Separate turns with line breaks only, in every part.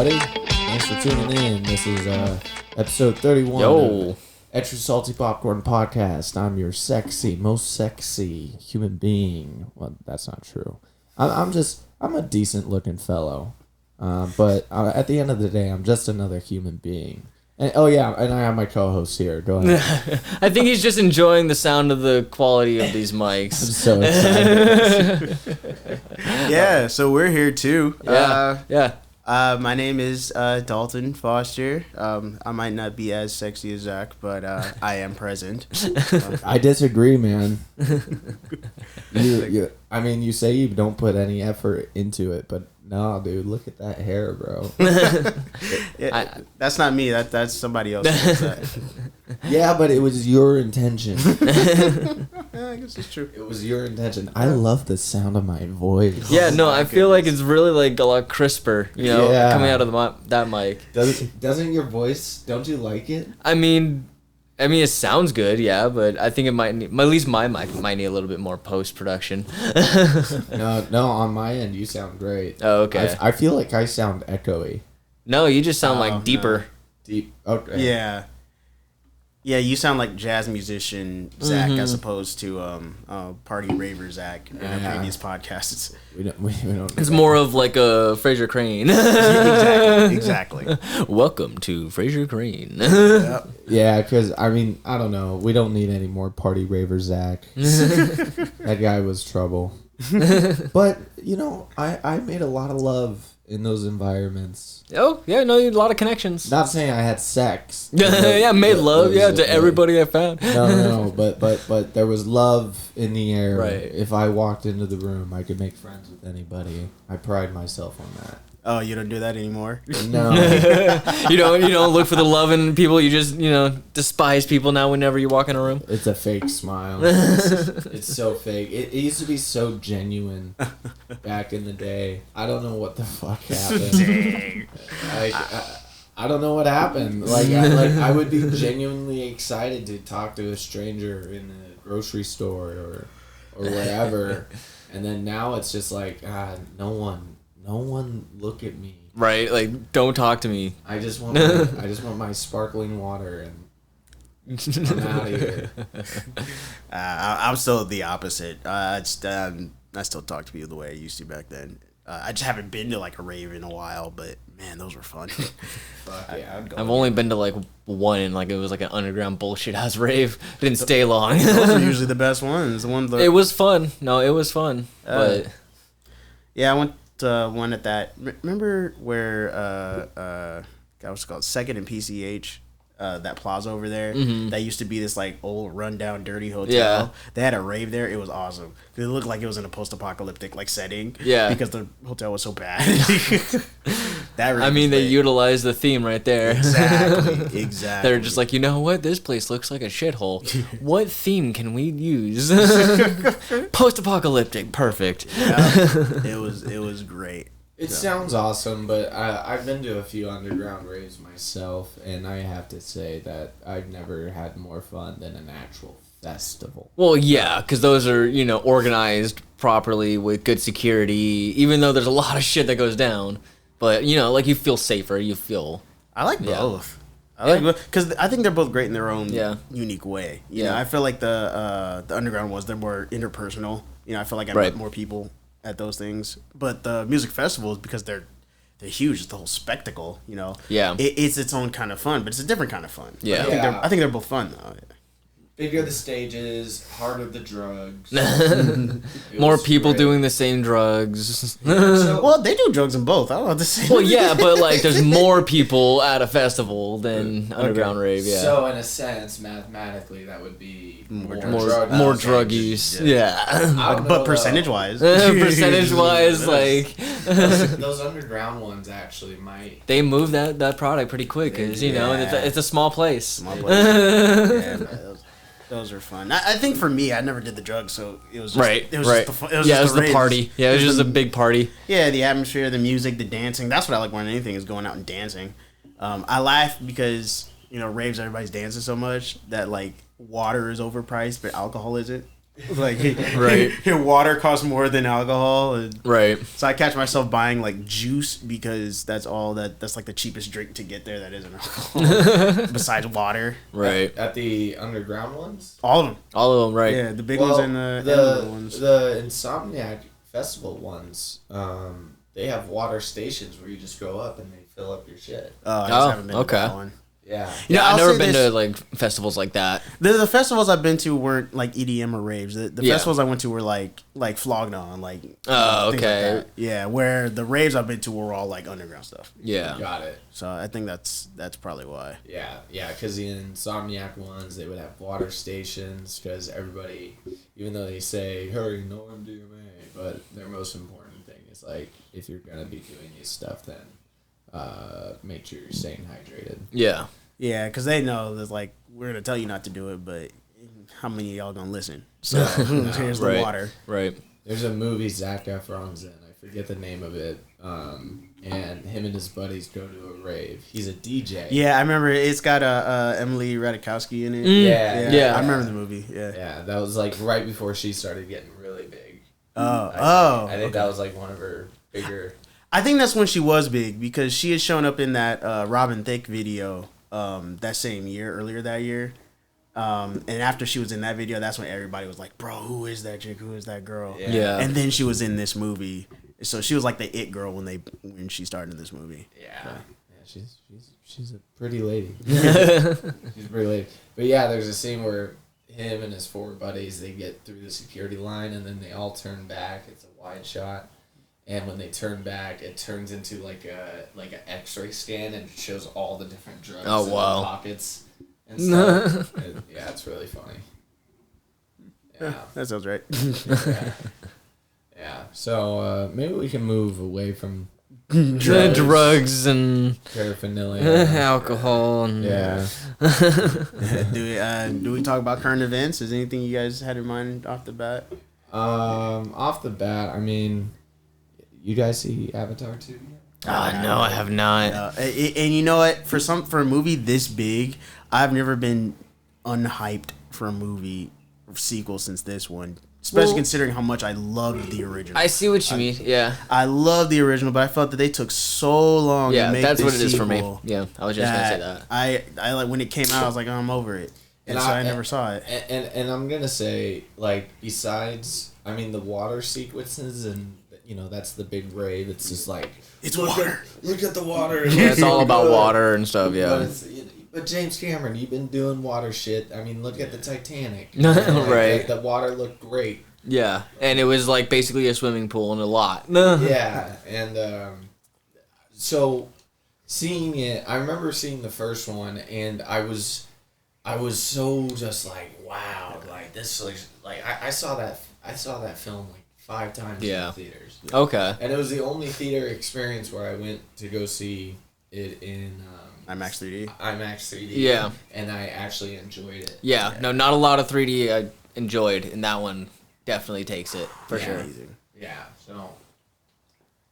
everybody. Thanks for tuning in. This is episode 31 of Extra Salty Popcorn Podcast. I'm your most sexy human being. Well, that's not true. I'm a decent looking fellow. But at the end of the day, I'm just another human being. And I have my co-host here. Go ahead.
I think he's just enjoying the sound of the quality of these mics.
I'm so excited.
Yeah, so we're here too.
Yeah.
My name is Dalton Foster. I might not be as sexy as Zach, but I am present.
I disagree, man. You say you don't put any effort into it, but no, dude, look at that hair, bro.
That's not me. That's somebody else. That.
Yeah, but it was your intention.
I guess it's true.
It was your intention. I love the sound of my voice.
Yeah, no, I feel like it's really like a lot crisper, coming out of that mic.
Doesn't your voice? Don't you like it?
I mean, it sounds good, yeah, but I think it might need, at least my mic might need a little bit more post-production.
No, on my end, you sound great.
Oh, okay.
I feel like I sound echoey.
No, you just sound like deeper.
No. Deep. Okay.
Yeah. Yeah, you sound like jazz musician Zach as opposed to party raver Zach in our previous podcasts.
We don't.
It's more of like a Fraser Crane.
Exactly.
Welcome to Fraser Crane.
Yep.
Yeah, because I don't know. We don't need any more party raver Zach. That guy was trouble. But I made a lot of love in those environments.
Oh, yeah, no, a lot of connections.
Not saying I had sex.
Made love, to everybody I found.
No, but there was love in the air.
Right.
If I walked into the room, I could make friends with anybody. I pride myself on that.
Oh, you don't do that anymore?
No.
You don't look for the love in people. You just, despise people now whenever you walk in a room.
It's a fake smile. It's so fake. It used to be so genuine back in the day. I don't know what the fuck happened.
Dang.
I don't know what happened. I would be genuinely excited to talk to a stranger in the grocery store or wherever, and then now it's just like no one look at me.
Right, like don't talk to me.
I just want my sparkling water and I'm out of here.
I'm still the opposite. I still talk to people the way I used to back then. I just haven't been to like a rave in a while, but man, those were fun.
I've only been to like one, and like it was like an underground bullshit ass rave. Didn't stay long.
Those are usually the best ones.
It was fun. No, it was fun. But
yeah, I went to one at that. Remember where what's it called? Second and PCH. That plaza over there, that used to be this like old rundown dirty hotel.
Yeah.
They had a rave there. It was awesome. It looked like it was in a post-apocalyptic like setting.
Yeah,
because the hotel was so bad.
They utilized the theme right there.
Exactly.
They're just like, you know what? This place looks like a shithole. What theme can we use? Post-apocalyptic, perfect.
Yeah, it was great.
It sounds awesome, but I've been to a few underground raves myself, and I have to say that I've never had more fun than an actual festival.
Well, yeah, because those are, organized properly with good security, even though there's a lot of shit that goes down. But, like you feel safer, you feel...
I like both. Because I think they're both great in their own unique way. You know, I feel like the underground ones, they're more interpersonal. I feel like I met more people at those things, but the music festivals, because they're huge, it's the whole spectacle. It's its own kind of fun, but it's a different kind of fun. I think they're both fun though.
Bigger the stages, harder the drugs.
More people doing the same drugs.
Well, they do drugs in both. I don't know what to say.
Well, yeah, but like there's more people at a festival than underground rave. Yeah.
So in a sense, mathematically, that would be more
drug use. Yeah.
But percentage-wise,
like
those underground ones actually might.
They move that product pretty quick because it's a small place.
Small place. Those are fun. I think for me, I never did the drugs, so it was just, it was just the
party. Yeah, it was just a big party.
Yeah, the atmosphere, the music, the dancing. That's what I like more than anything, is going out and dancing. I laugh because raves, everybody's dancing so much that like water is overpriced, but alcohol isn't. Like, water costs more than alcohol. And
right.
So I catch myself buying like juice because that's like the cheapest drink to get there that isn't alcohol besides water.
Right.
At the underground ones?
All of them.
All of them, right.
Yeah, the big ones and the little ones.
The Insomniac Festival ones, they have water stations where you just go up and they fill up your shit.
I just haven't been to that one.
Yeah.
I've never been to like festivals like that.
The festivals I've been to weren't like EDM or raves. The festivals I went to were like flogged on, like things like that. Yeah, where the raves I've been to were all like underground stuff.
Yeah.
Got it.
So I think that's probably why.
Yeah, because the Insomniac ones, they would have water stations because everybody, even though they say, hurry, no MDMA, but their most important thing is like, if you're going to be doing this stuff, then make sure you're staying hydrated.
Yeah.
Yeah, because they know that, like, we're going to tell you not to do it, but how many of y'all going to listen? So here's the water.
Right.
There's a movie Zac Efron's in. I forget the name of it. And him and his buddies go to a rave. He's a DJ.
Yeah, I remember it's got Emily Ratajkowski in it.
Yeah.
I remember the movie.
Yeah, that was like right before she started getting really big.
I
think that was like one of her bigger.
I think that's when she was big because she had shown up in that Robin Thicke video that same year, earlier that year. And after she was in that video, that's when everybody was like, bro, who is that chick? Who is that girl?
Yeah.
And then she was in this movie. So she was like the it girl when she started in this movie.
Yeah. She's a pretty lady. She's a pretty lady. But yeah, there's a scene where him and his four buddies, they get through the security line and then they all turn back. It's a wide shot. And when they turn back, it turns into like an X-ray scan and it shows all the different drugs in the pockets and stuff. It's really funny. Yeah,
that sounds right.
Yeah. So maybe we can move away from
drugs and
paraphernalia,
alcohol, and
Do we talk about current events? Is anything you guys had in mind off the bat?
Off the bat, I mean. You guys see Avatar 2 yet?
No, I have not.
And you know what? For a movie this big, I've never been unhyped for a movie sequel since this one. Especially considering how much I loved the original.
I see what you mean. Yeah,
I love the original, but I felt that they took so long. to make
that's
this
what it is for me.
sequel
Yeah, I was just gonna say that.
I like when it came out. I was like, oh, I'm over it, and so I never saw it.
And I'm gonna say, like, besides, I mean, the water sequences and. That's the big rave. It's just like
it's water.
Look at the water.
It's all about water and stuff. Yeah.
But James Cameron, you've been doing water shit. I mean, look at the Titanic.
Right.
The water looked great.
Yeah, and it was like basically a swimming pool and a lot.
Yeah, and so seeing it, I remember seeing the first one, and I was so just like, wow, like this looks like I saw that film like 5 times in the theaters.
Okay.
And it was the only theater experience where I went to go see it in
IMAX 3D.
IMAX 3D.
Yeah.
And I actually enjoyed it.
Yeah. No, not a lot of 3D I enjoyed, and that one definitely takes it for sure.
Amazing.
Yeah. So.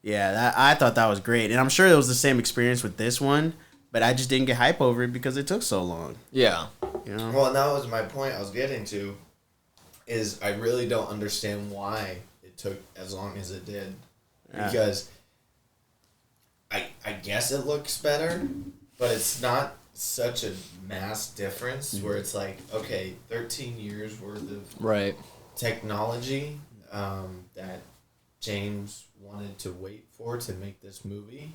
Yeah, I thought that was great, and I'm sure it was the same experience with this one, but I just didn't get hype over it because it took so long.
Yeah.
Well, and that was my point I was getting to, is I really don't understand why took as long as it did, because I guess it looks better, but it's not such a mass difference where it's like, okay, 13 years worth of technology that James wanted to wait for to make this movie.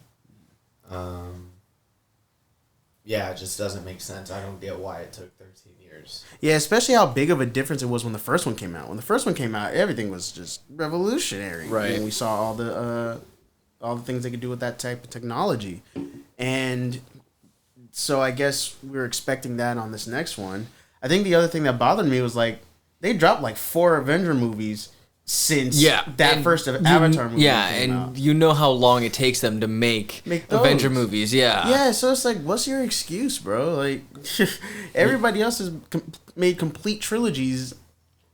It just doesn't make sense. I don't get why it took 13 years. Yeah, especially how big of a difference it was when the first one came out. When the first one came out, everything was just revolutionary.
Right.
And we saw all the things they could do with that type of technology. And so I guess we were expecting that on this next one. I think the other thing that bothered me was, like, they dropped like 4 Avenger movies since that first Avatar movie came out.
You know how long it takes them to make Avenger movies. Yeah,
so it's like, what's your excuse, bro? Like, everybody else has made complete trilogies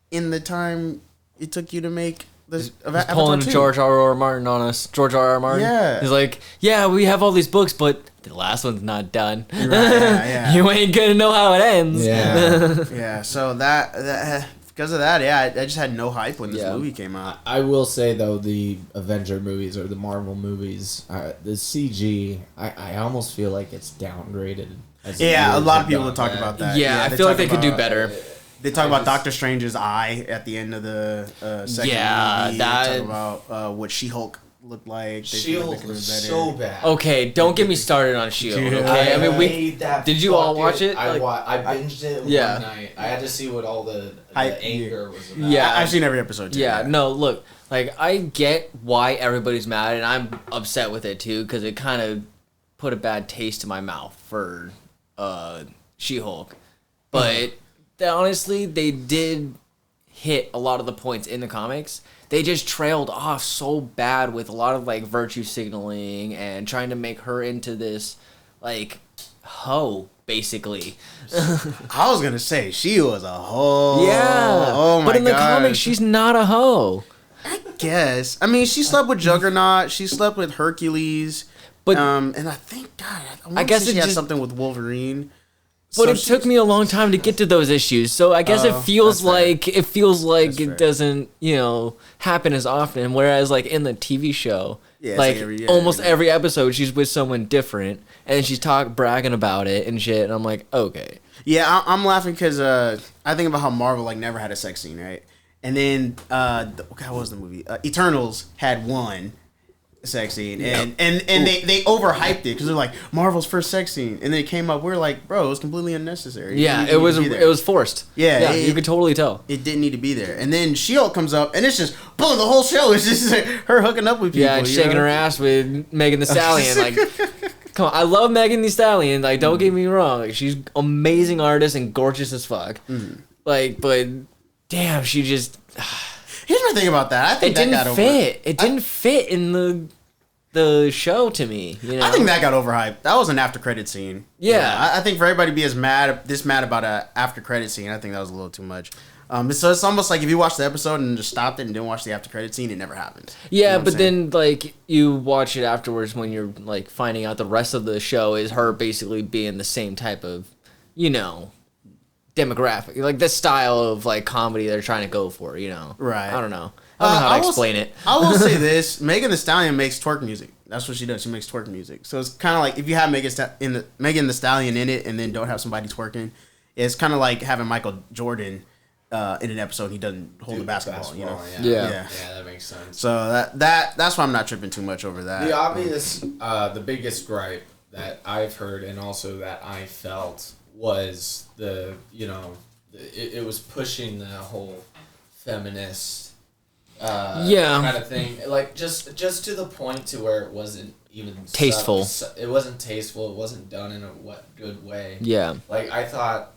in the time it took you to make this Avatar 2.
Pulling George R.R. Martin on us. George R.R. Martin.
Yeah.
He's like, yeah, we have all these books, but the last one's not done.
Right, yeah.
You ain't gonna know how it ends.
Yeah.
Yeah, so that because of that, yeah, I just had no hype when this movie came out.
I will say though, the Avenger movies or the Marvel movies, the CG, I almost feel like it's downgraded.
Yeah, a lot of people talk about that.
Yeah, I feel like they could do better.
They talk about Doctor Strange's eye at the end of the second movie. They talk about what She-Hulk looked like.
She-Hulk was so bad.
Okay, don't get me started on She-Hulk. Okay, I mean, did you all watch it?
I binged it one night. I had to see what all the anger was about.
Yeah,
I've seen every episode too.
Yeah, no, look, like I get why everybody's mad, and I'm upset with it too because it kind of put a bad taste in my mouth for She-Hulk, but honestly, they did hit a lot of the points in the comics. They just trailed off so bad with a lot of like virtue signaling and trying to make her into this like hoe, basically.
I was gonna say she was a hoe.
Yeah.
Oh my god.
But in the comics, she's not a hoe.
I guess. I mean, she slept with Juggernaut. She slept with Hercules.
But
and I think I guess she had something with Wolverine.
But it took me a long time to get to those issues, so I guess it feels like it doesn't, happen as often. Whereas like in the TV show, almost every episode she's with someone different, and she's bragging about it and shit. And I'm like, okay.
Yeah, I'm laughing because I think about how Marvel like never had a sex scene, right? And then what was the movie? Eternals had one sex scene, and they overhyped it because they're like Marvel's first sex scene, and then it came up. We're like, bro, it was completely unnecessary.
Yeah, it was forced.
Yeah,
you could totally tell
it didn't need to be there. And then She-Hulk comes up, and it's just boom. The whole show is just like, her hooking up with people.
Yeah, and shaking her ass with Megan Thee Stallion. Like, come on, I love Megan Thee Stallion. Like, don't get me wrong. Like, she's amazing artist and gorgeous as fuck.
Mm-hmm.
Like, but damn, she just.
Here's my thing about that. I think
it didn't fit. It didn't fit in the show to me.
I think that got overhyped. That was an after credit scene.
Yeah,
I think for everybody to be this mad about a after credit scene, I think that was a little too much. So it's almost like if you watched the episode and just stopped it and didn't watch the after credit scene, it never happened.
Yeah, but then like you watch it afterwards when you're like finding out the rest of the show is her basically being the same type of, demographic, like the style of like comedy they're trying to go for, Right. I don't know how to explain it.
I will say this: Megan Thee Stallion makes twerk music. That's what she does. She makes twerk music. So it's kind of like if you have Megan Thee Stallion in it, and then don't have somebody twerking, it's kind of like having Michael Jordan in an episode. He doesn't hold the basketball.
Yeah, that makes sense.
So that's why I'm not tripping too much over that.
The biggest gripe that I've heard and also that I felt was it was pushing the whole feminist kind of thing, like just to the point to where it wasn't even
tasteful.
It wasn't tasteful. It wasn't done in a good way.
Yeah,
like I thought,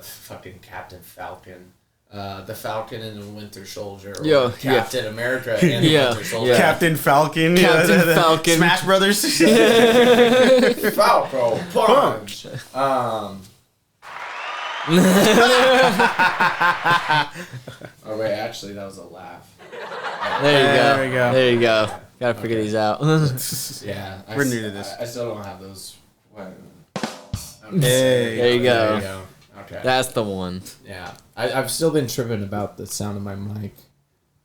fucking Captain Falcon. The Falcon and the Winter Soldier, or Captain America and the Winter Soldier.
Captain Falcon.
Captain Falcon.
Smash Brothers.
Falco Punch. Oh wait, actually that was a laugh.
There you go. Gotta figure these out.
Yeah,
we're new to this.
I still don't have those.
There you go.
Okay.
That's the one.
Yeah. I've still been tripping about the sound of my mic,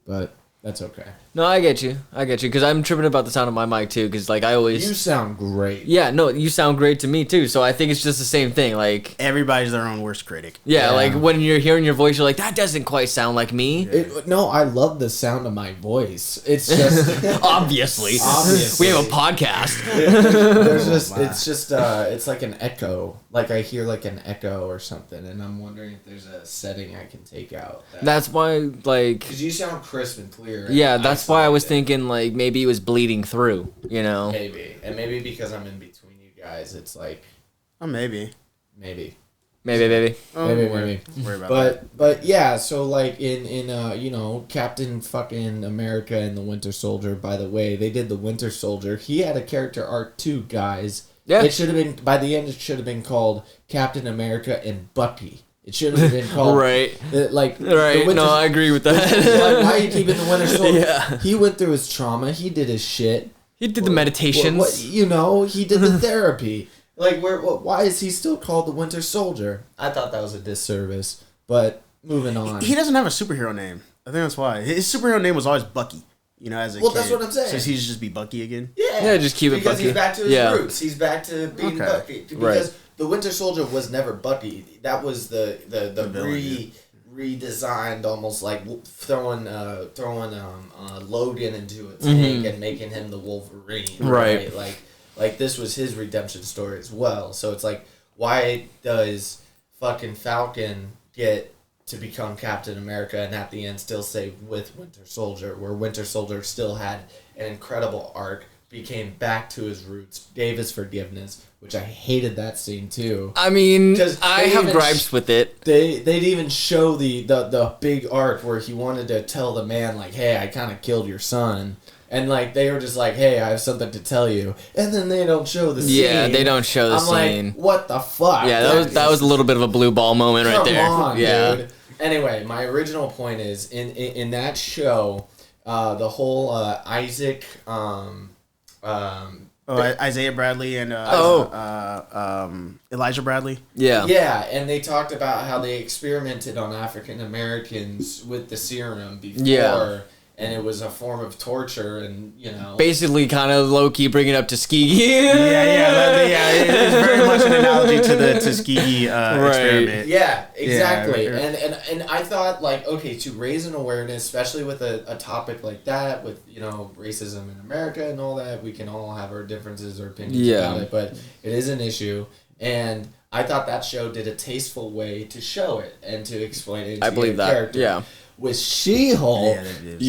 but that's okay.
No, I get you, because I'm tripping about the sound of my mic too, because like I always...
You sound great.
Yeah, no, you sound great to me too, so I think it's just the same thing, like...
Everybody's their own worst critic.
Yeah, like when you're hearing your voice, you're like, that doesn't quite sound like me.
No, I love the sound of my voice. It's just...
Obviously. We have a podcast.
It's like an echo. Like I hear like an echo or something, and I'm wondering if there's a setting I can take out.
That's why, like...
Because you sound crisp and clear.
Yeah, that's why I was thinking, like, maybe it was bleeding through,
Maybe. And maybe because I'm in between you guys, it's like...
Oh, maybe.
Maybe.
Maybe.
Maybe.
Worry about that.
But yeah, so like in Captain fucking America and the Winter Soldier, by the way, they did the Winter Soldier. He had a character arc too, guys. Yeah. It should have been, by the end, it should have been called Captain America and Bucky. It should have been called...
Right.
Right.
No, I agree with that.
Like, why are you keeping the Winter Soldier?
Yeah.
He went through his trauma. He did his shit.
He did the meditations.
He did the therapy. Like, why is he still called the Winter Soldier? I thought that was a disservice. But moving on.
He doesn't have a superhero name. I think that's why. His superhero name was always Bucky. As a kid.
That's what I'm saying.
So he's just be Bucky again?
Yeah, just keep it Bucky.
Because he's back to his roots. He's back to being Bucky. Because the Winter Soldier was never Bucky. That was the redesigned, almost like throwing Logan into a tank and making him the Wolverine. Right? Like this was his redemption story as well. So it's like, why does fucking Falcon get to become Captain America and at the end still stay with Winter Soldier, where Winter Soldier still had an incredible arc, became back to his roots, gave his forgiveness, which I hated that scene too.
I mean, I have gripes with it.
They'd even show the big arc where he wanted to tell the man, like, hey, I kind of killed your son. And, like, they were just like, hey, I have something to tell you. And then they don't show the scene.
Yeah, they don't show the scene.
Like, what the fuck?
Yeah, that was a little bit of a blue ball moment right there.
Come on, dude. Anyway, my original point is, in that show, the whole Isaac...
Isaiah Bradley and Elijah Bradley.
Yeah.
Yeah, and they talked about how they experimented on African Americans with the serum before... Yeah. And it was a form of torture, and
basically kind of low key bring it up to Tuskegee.
It is very much an analogy to the Tuskegee experiment.
Yeah, exactly. Yeah. And I thought, like, okay, to raise an awareness, especially with a topic like that, with racism in America and all that, we can all have our differences or opinions about it, but it is an issue, and I thought that show did a tasteful way to show it and to explain it. I believe that. Character.
Yeah.
With She-Hulk,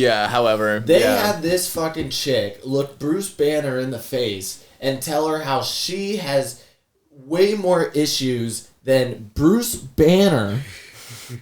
however,
they had this fucking chick look Bruce Banner in the face and tell her how she has way more issues than Bruce Banner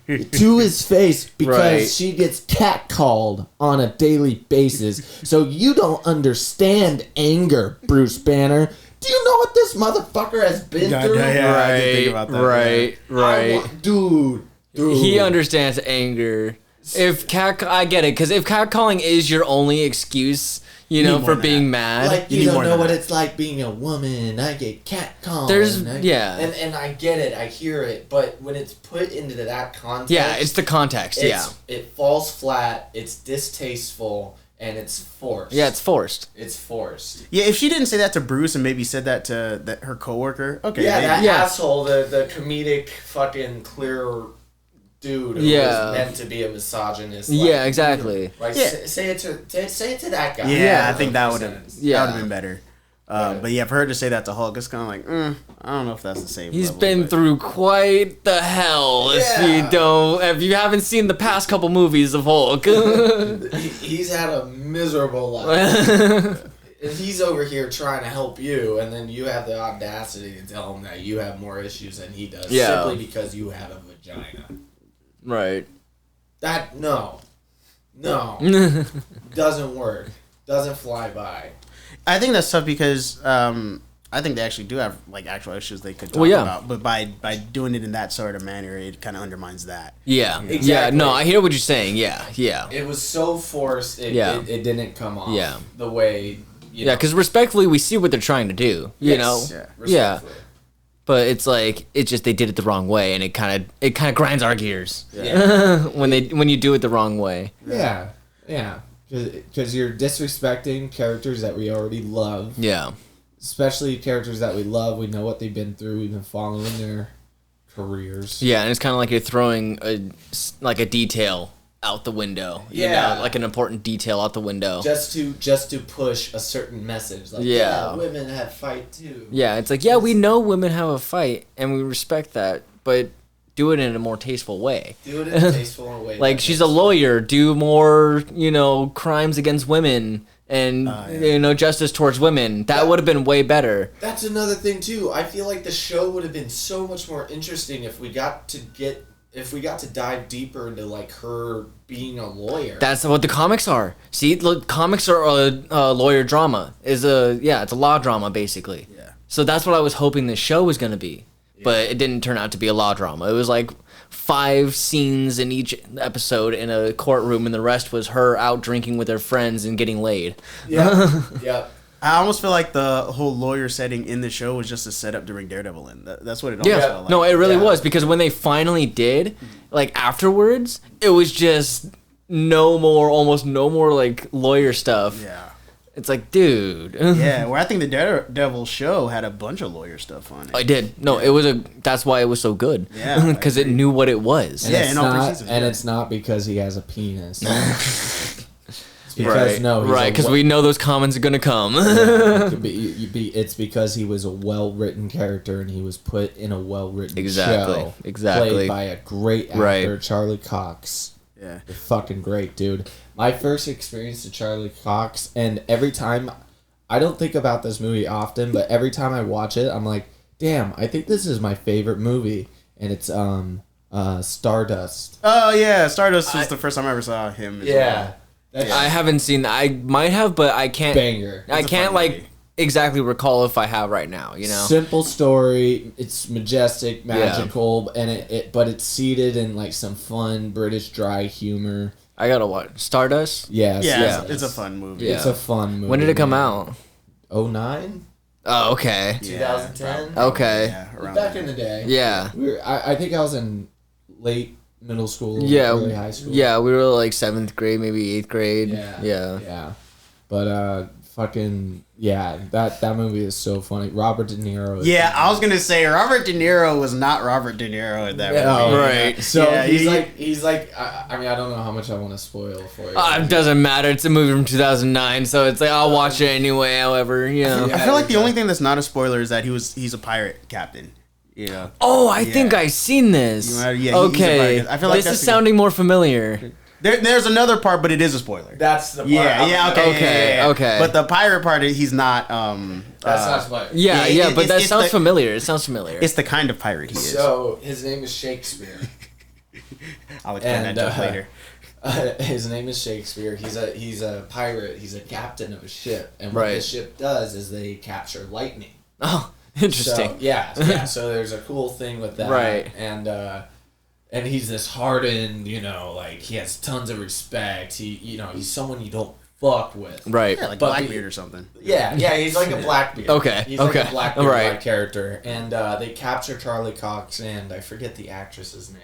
to his face because she gets catcalled on a daily basis. So you don't understand anger, Bruce Banner. Do you know what this motherfucker has been through?
I did think about that.
Right. Dude.
He understands anger. I get it, because if catcalling is your only excuse, for being mad,
like you don't know what it's like being a woman. I get catcalled. And I get it, I hear it, but when it's put into that context,
it's the context.
It falls flat. It's distasteful. And it's forced.
Yeah, it's forced.
It's forced.
Yeah, if she didn't say that to Bruce and maybe said that to her coworker, okay.
Yeah, that asshole, the comedic fucking clear dude who was meant to be a misogynist. Like,
exactly.
Say it to that guy.
Yeah, I think that would have been better. But for her to say that to Hulk, it's kind of like, I don't know if that's the same.
He's been through quite the hell. If you haven't seen the past couple movies of Hulk,
he's had a miserable life. And he's over here trying to help you, and then you have the audacity to tell him that you have more issues than he does, simply because you have a vagina.
Right.
No. Doesn't work. Doesn't fly by.
I think that's tough because I think they actually do have actual issues they could talk about, but by doing it in that sort of manner, it kind of undermines that.
Yeah, exactly. Yeah. No, I hear what you're saying. Yeah.
It was so forced. It didn't come off. The way.
Because respectfully, we see what they're trying to do. You know. Yeah. But it's like they did it the wrong way, and it kind of grinds our gears. Yeah. when you do it the wrong way.
Yeah. Because you're disrespecting characters that we already love. Yeah. Especially characters that we love. We know what they've been through. We've been following their careers.
Yeah, and it's kind of like you're throwing a detail out the window. You know, like an important detail out the window.
Just to push a certain message. Like, women have fight too.
Yeah, it's like, we know women have a fight, and we respect that, but do it in a more tasteful way. Like, she's a lawyer. Do more, crimes against women and, justice towards women. That would have been way better.
That's another thing, too. I feel like the show would have been so much more interesting if we got to dive deeper into, her being a lawyer.
That's what the comics are. See, look, comics are a lawyer drama. It's a law drama, basically. Yeah. So that's what I was hoping the show was going to be. But it didn't turn out to be a law drama. It was 5 scenes in each episode in a courtroom, and the rest was her out drinking with her friends and getting laid.
Yeah.
I almost feel like the whole lawyer setting in the show was just a setup to bring Daredevil in. That's what it almost felt like.
No, it really was, because when they finally did, like afterwards, it was just almost no more like lawyer stuff.
Yeah.
It's like, dude.
Yeah, where I think the Daredevil show had a bunch of lawyer stuff on it.
I did. No, that's why it was so good.
Yeah.
Because it knew what it was.
And it's not because he has a penis. It's because
because we know those comments are gonna come.
It's because he was a well-written character and he was put in a well-written show.
Exactly.
Played by a great actor, Charlie Cox.
Yeah.
They're fucking great, dude. My first experience to Charlie Cox, and every time, I don't think about this movie often, but every time I watch it, I'm like, damn, I think this is my favorite movie. And it's Stardust.
Oh, yeah. Stardust was the first time I ever saw him.
I haven't seen that. I might have, but I can't.
Banger.
I can't exactly recall if I have right now. You know,
simple story. It's majestic, magical, and but it's seated in like some fun British dry humor.
I gotta watch Stardust.
Yes. It's a fun movie.
Yeah. It's a fun movie.
When did it come out?
2009.
Oh, okay.
2010.
Okay.
Yeah,
back in the day.
Yeah.
I think I was in late middle school.
Yeah.
Early high school.
Yeah, we were like 7th grade, maybe 8th grade.
Yeah. But fucking that movie is so funny. Robert De Niro.
I was gonna say Robert De Niro was not Robert De Niro in that movie.
Right.
So he's like I mean, I don't know how much I want to spoil for you.
It doesn't matter. It's a movie from 2009, so it's like I'll watch it anyway. However,
I feel like the only thing that's not a spoiler is that he's a pirate captain. Yeah.
Oh, I think I've seen this. Okay. I feel like this is sounding more familiar.
There's another part, but it is a spoiler.
That's the part.
Okay.
But the pirate part, he's not.
That's not spoiler.
But that sounds familiar. It sounds familiar.
It's the kind of pirate he is.
So his name is Shakespeare.
I'll explain that later.
His name is Shakespeare. He's a pirate. He's a captain of a ship, and what the ship does is they capture lightning.
Oh, interesting.
So, so there's a cool thing with that,
right?
And he's this hardened, like he has tons of respect. He's someone you don't fuck with.
Right.
Yeah, like Blackbeard or something.
Yeah, he's like a Blackbeard.
Okay.
He's like a Blackbeard character. And they capture Charlie Cox and I forget the actress's name.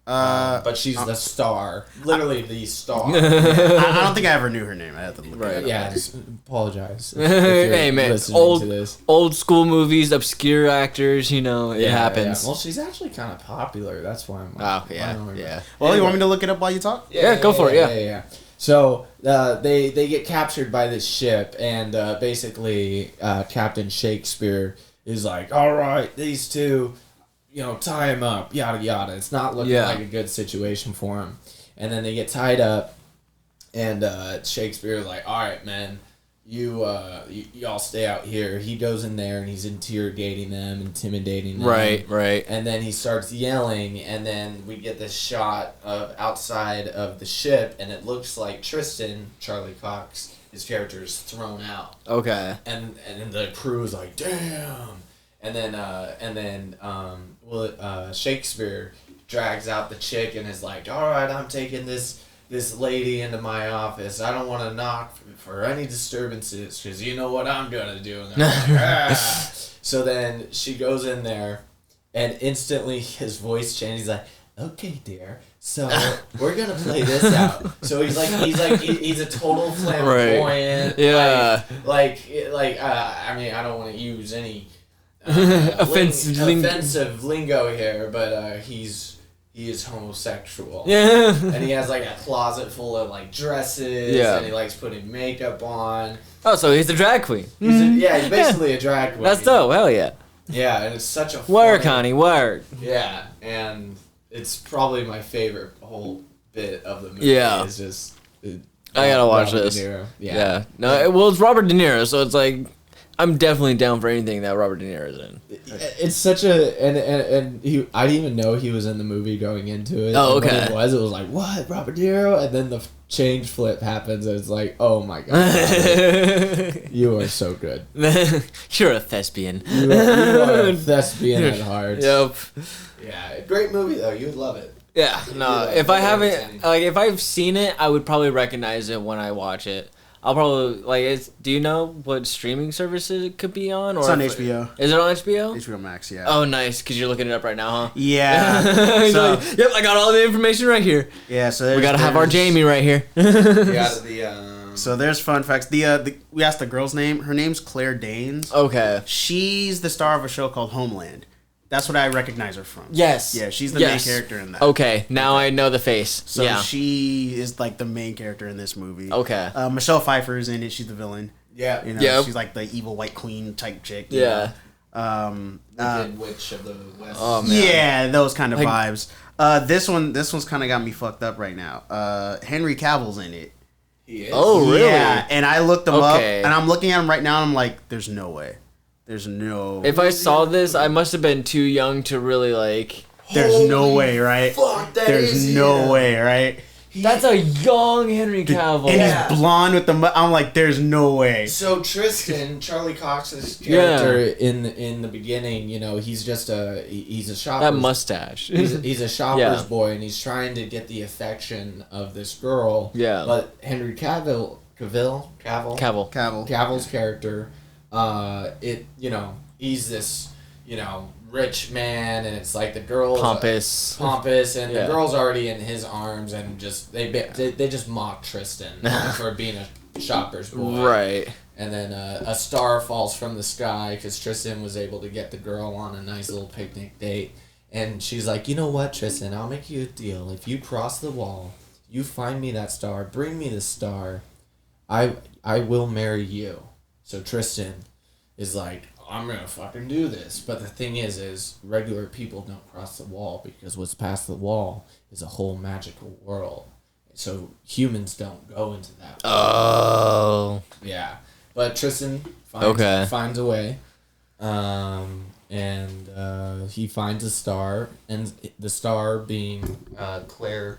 But she's the star. Literally the star.
I don't think I ever knew her name. I have to look it up.
Yeah, just apologize.
Hey man, old school movies, obscure actors, it happens.
Yeah. Well, she's actually kind of popular. That's why I'm
yeah.
Well, you want me to look it up while you talk?
Yeah, go for it. Yeah.
So they get captured by this ship, and basically Captain Shakespeare is like, all right, these two, tie him up, yada yada. It's not looking like a good situation for him. And then they get tied up, and Shakespeare's like, all right, man, y'all stay out here. He goes in there and he's interrogating them, intimidating them.
Right.
And then he starts yelling, and then we get this shot of outside of the ship, and it looks like Tristan, Charlie Cox, his character, is thrown out.
Okay.
And then the crew is like, damn. And then Shakespeare drags out the chick and is like, all right, I'm taking this lady into my office. I don't want to knock for any disturbances because you know what I'm going to do. And they're like, So then she goes in there and instantly his voice changes. He's like, okay, dear. So we're going to play this out. So he's a total flamboyant.
Right. Yeah.
I mean, I don't want to use any
offensive
lingo here, but he is homosexual.
Yeah.
And he has like a closet full of like dresses.
Yeah.
And he likes putting makeup on.
Oh, so he's a drag queen.
He's basically a drag queen.
That's dope. Hell yeah.
Yeah, and it's such a
Word, Connie, word.
Yeah, and it's probably my favorite whole bit of the movie.
Yeah.
It's just
I gotta watch
Robert
this.
De Niro.
Yeah. No, it's Robert De Niro, so it's like I'm definitely down for anything that Robert De Niro is in.
It's such a and I didn't even know he was in the movie going into it.
Oh, okay.
And when it was like, what, Robert De Niro? And then the change flip happens, and it's like, oh my god, you are so good.
You're a thespian.
You are a thespian at heart.
Yep.
Yeah, great movie though. You would love it.
Yeah. No, if I haven't, if I've seen it, I would probably recognize it when I watch it. I'll probably do you know what streaming services it could be on? Or
it's on HBO.
Is it on HBO?
HBO Max, yeah.
Oh, nice, because you're looking it up right now, huh?
Yeah.
So, yep, I got all the information right here.
Yeah, so
we gotta have our Jamie right here.
So there's fun facts. We asked the girl's name. Her name's Claire Danes.
Okay.
She's the star of a show called Homeland. That's what I recognize her from.
Yes.
Yeah, she's the main character in that.
Okay, now I know the face.
So she is like the main character in this movie.
Okay.
Michelle Pfeiffer is in it. She's the villain.
Yeah.
You know, she's like the evil white queen type chick.
Yeah.
The witch of the West.
Oh, man.
Yeah, those kind of vibes. This one's kind of got me fucked up right now. Henry Cavill's in it.
He is?
Oh, really?
Yeah, and I looked him up, and I'm looking at him right now, and I'm like, there's no way. There's no...
If I saw this, I must have been too young to really, like...
There's no way, right?
Fuck,
there's no way, right?
That's a young Henry Cavill.
And he's blonde with the... I'm like, there's no way.
So Tristan, Charlie Cox's character in the beginning, you know, he's just he's a shopper.
That mustache.
He's a shopper's boy, and he's trying to get the affection of this girl.
Yeah.
But Henry Cavill's character, he's this, rich man, and it's like the girls
pompous,
and the girl's already in his arms, and just they just mock Tristan for being a shopper's boy,
right?
And then a star falls from the sky because Tristan was able to get the girl on a nice little picnic date, and she's like, you know what, Tristan, I'll make you a deal. If you cross the wall, you find me that star, bring me the star, I will marry you. So Tristan is like, I'm gonna fucking do this. But the thing is regular people don't cross the wall, because what's past the wall is a whole magical world. So humans don't go into that world.
Oh.
Yeah. But Tristan finds a way. And he finds a star, and the star being Claire,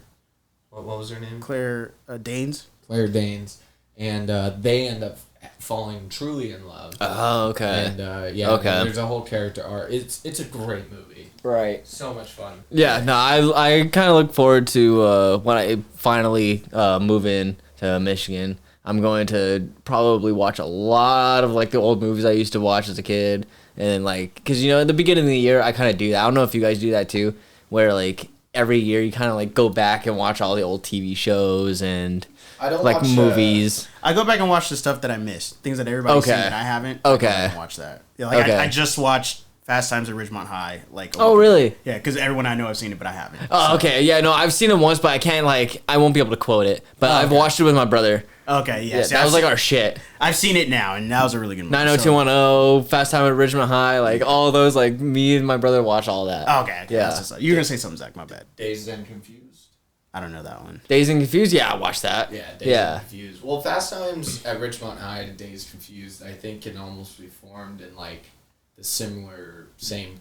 what was her name?
Claire Danes.
Claire Danes. And they end up falling truly in love.
Oh, okay.
And there's a whole character arc. It's a great movie.
Right.
So much fun.
Yeah, no, I kind of look forward to when I finally move in to Michigan. I'm going to probably watch a lot of like the old movies I used to watch as a kid, and like, because at the beginning of the year I kind of do that. I don't know if you guys do that too, where like every year you kind of like go back and watch all the old TV shows and
I don't
like
watch,
movies.
I go back and watch the stuff that I missed, things that everybody's seen that I haven't.
Okay.
I go back and watch that. Yeah, like I just watched Fast Times at Ridgemont High. Like,
really?
Yeah, because everyone I know I've seen it, but I haven't.
Oh, okay. Yeah, no, I've seen it once, but I can't I won't be able to quote it. But I've watched it with my brother.
Okay, yeah. See,
that was like our shit.
I've seen it now, and that was a really good movie.
90210, Fast Time at Ridgemont High, like all those, like me and my brother watch all that.
Okay. Yeah. You're gonna say something, Zach? My bad.
Dazed and Confused.
I don't know that one.
Dazed and Confused? Yeah, I watched that.
Yeah, Dazed and Confused. Well, Fast Times at Ridgemont High and Dazed Confused, I think, can almost be formed in like the same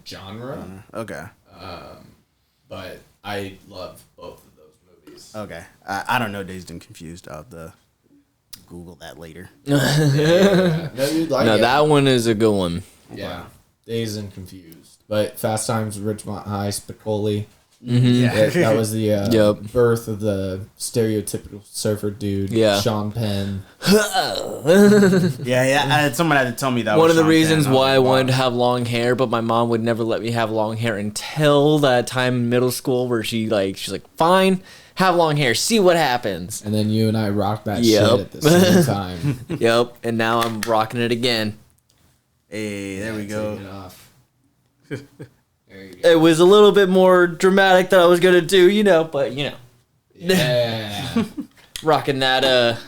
genre.
Okay.
But I love both of those movies.
Okay. I don't know Dazed and Confused. I'll have to Google that later.
Yeah. No, you'd like it.
That one is a good one.
Yeah. Dazed and Confused. But Fast Times at Ridgemont High, Spicoli.
Mm-hmm.
Yeah.
That was the birth of the stereotypical surfer dude, Sean Penn.
Someone had to tell me that.
One of the reasons why I wanted to have long hair, but my mom would never let me have long hair until that time in middle school where she's like, fine, have long hair, see what happens.
And then you and I rocked that shit at the same time.
Yep, and now I'm rocking it again.
Hey, there we go.
Take it off.
It was a little bit more dramatic than I was gonna do, but
Yeah.
Rocking that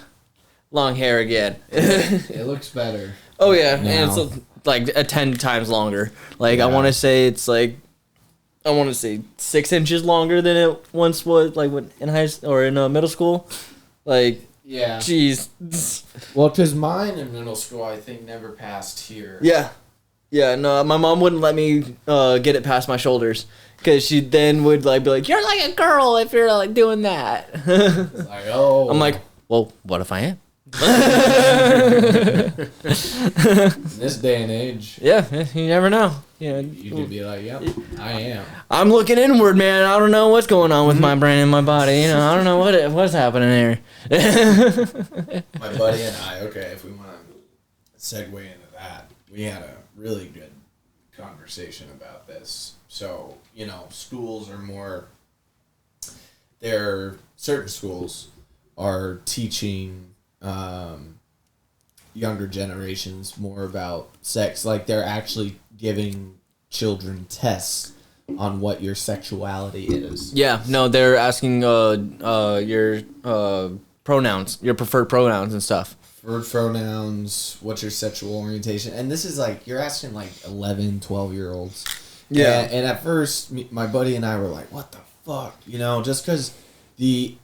long hair again.
It looks better.
Oh yeah,
now.
and it's like 10 times longer. Like I want to say it's like 6 inches longer than it once was, like when in high or in middle school. Like jeez.
Well, because mine in middle school I think never passed here.
Yeah, no, my mom wouldn't let me get it past my shoulders, because she then would be like, you're like a girl if you're like doing that.
Like, oh.
I'm like, well, what if I am?
In this day and age.
Yeah, you never know.
Yeah, you could be like, yep, I am.
I'm looking inward, man. I don't know what's going on with my brain and my body. I don't know what's happening here.
My buddy and I, okay, if we want to segue into that, we had a really good conversation about this. So, schools are more... certain schools are teaching younger generations more about sex. Like, they're actually giving children tests on what your sexuality is.
Yeah, no, they're asking your pronouns, your preferred pronouns and stuff.
Preferred pronouns, what's your sexual orientation? And this is like, you're asking like 11, 12-year-olds. Yeah. And at first, my buddy and I were like, what the fuck? Just because the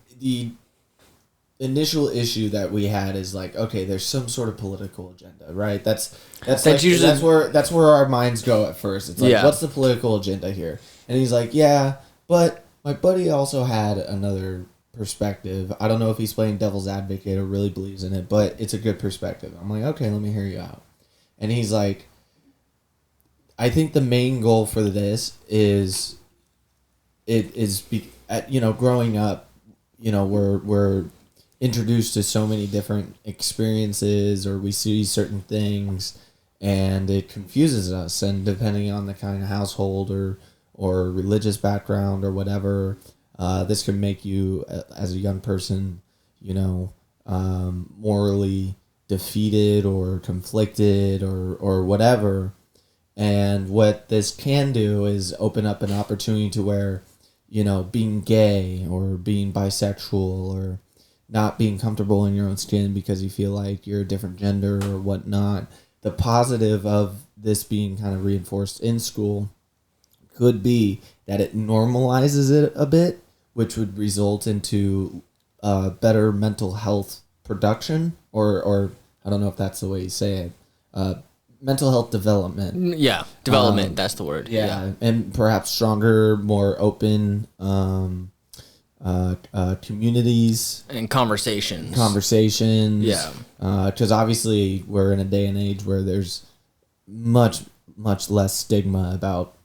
initial issue that we had is like, okay, there's some sort of political agenda, right? That's where our minds go at first. It's like, what's the political agenda here? And he's like, yeah, but my buddy also had another perspective. I don't know if he's playing devil's advocate or really believes in it, but it's a good perspective. I'm like, okay, let me hear you out. And he's like, I think the main goal for this is growing up, we're introduced to so many different experiences, or we see certain things, and it confuses us. And depending on the kind of household or religious background or whatever, this can make you, as a young person, morally defeated or conflicted or whatever. And what this can do is open up an opportunity to where, being gay or being bisexual or not being comfortable in your own skin because you feel like you're a different gender or whatnot. The positive of this being kind of reinforced in school could be that it normalizes it a bit, which would result into better mental health production, or I don't know if that's the way you say it, mental health development.
Yeah, development, that's the word.
Yeah, and perhaps stronger, more open communities
and conversations.
Yeah, because obviously we're in a day and age where there's much less stigma about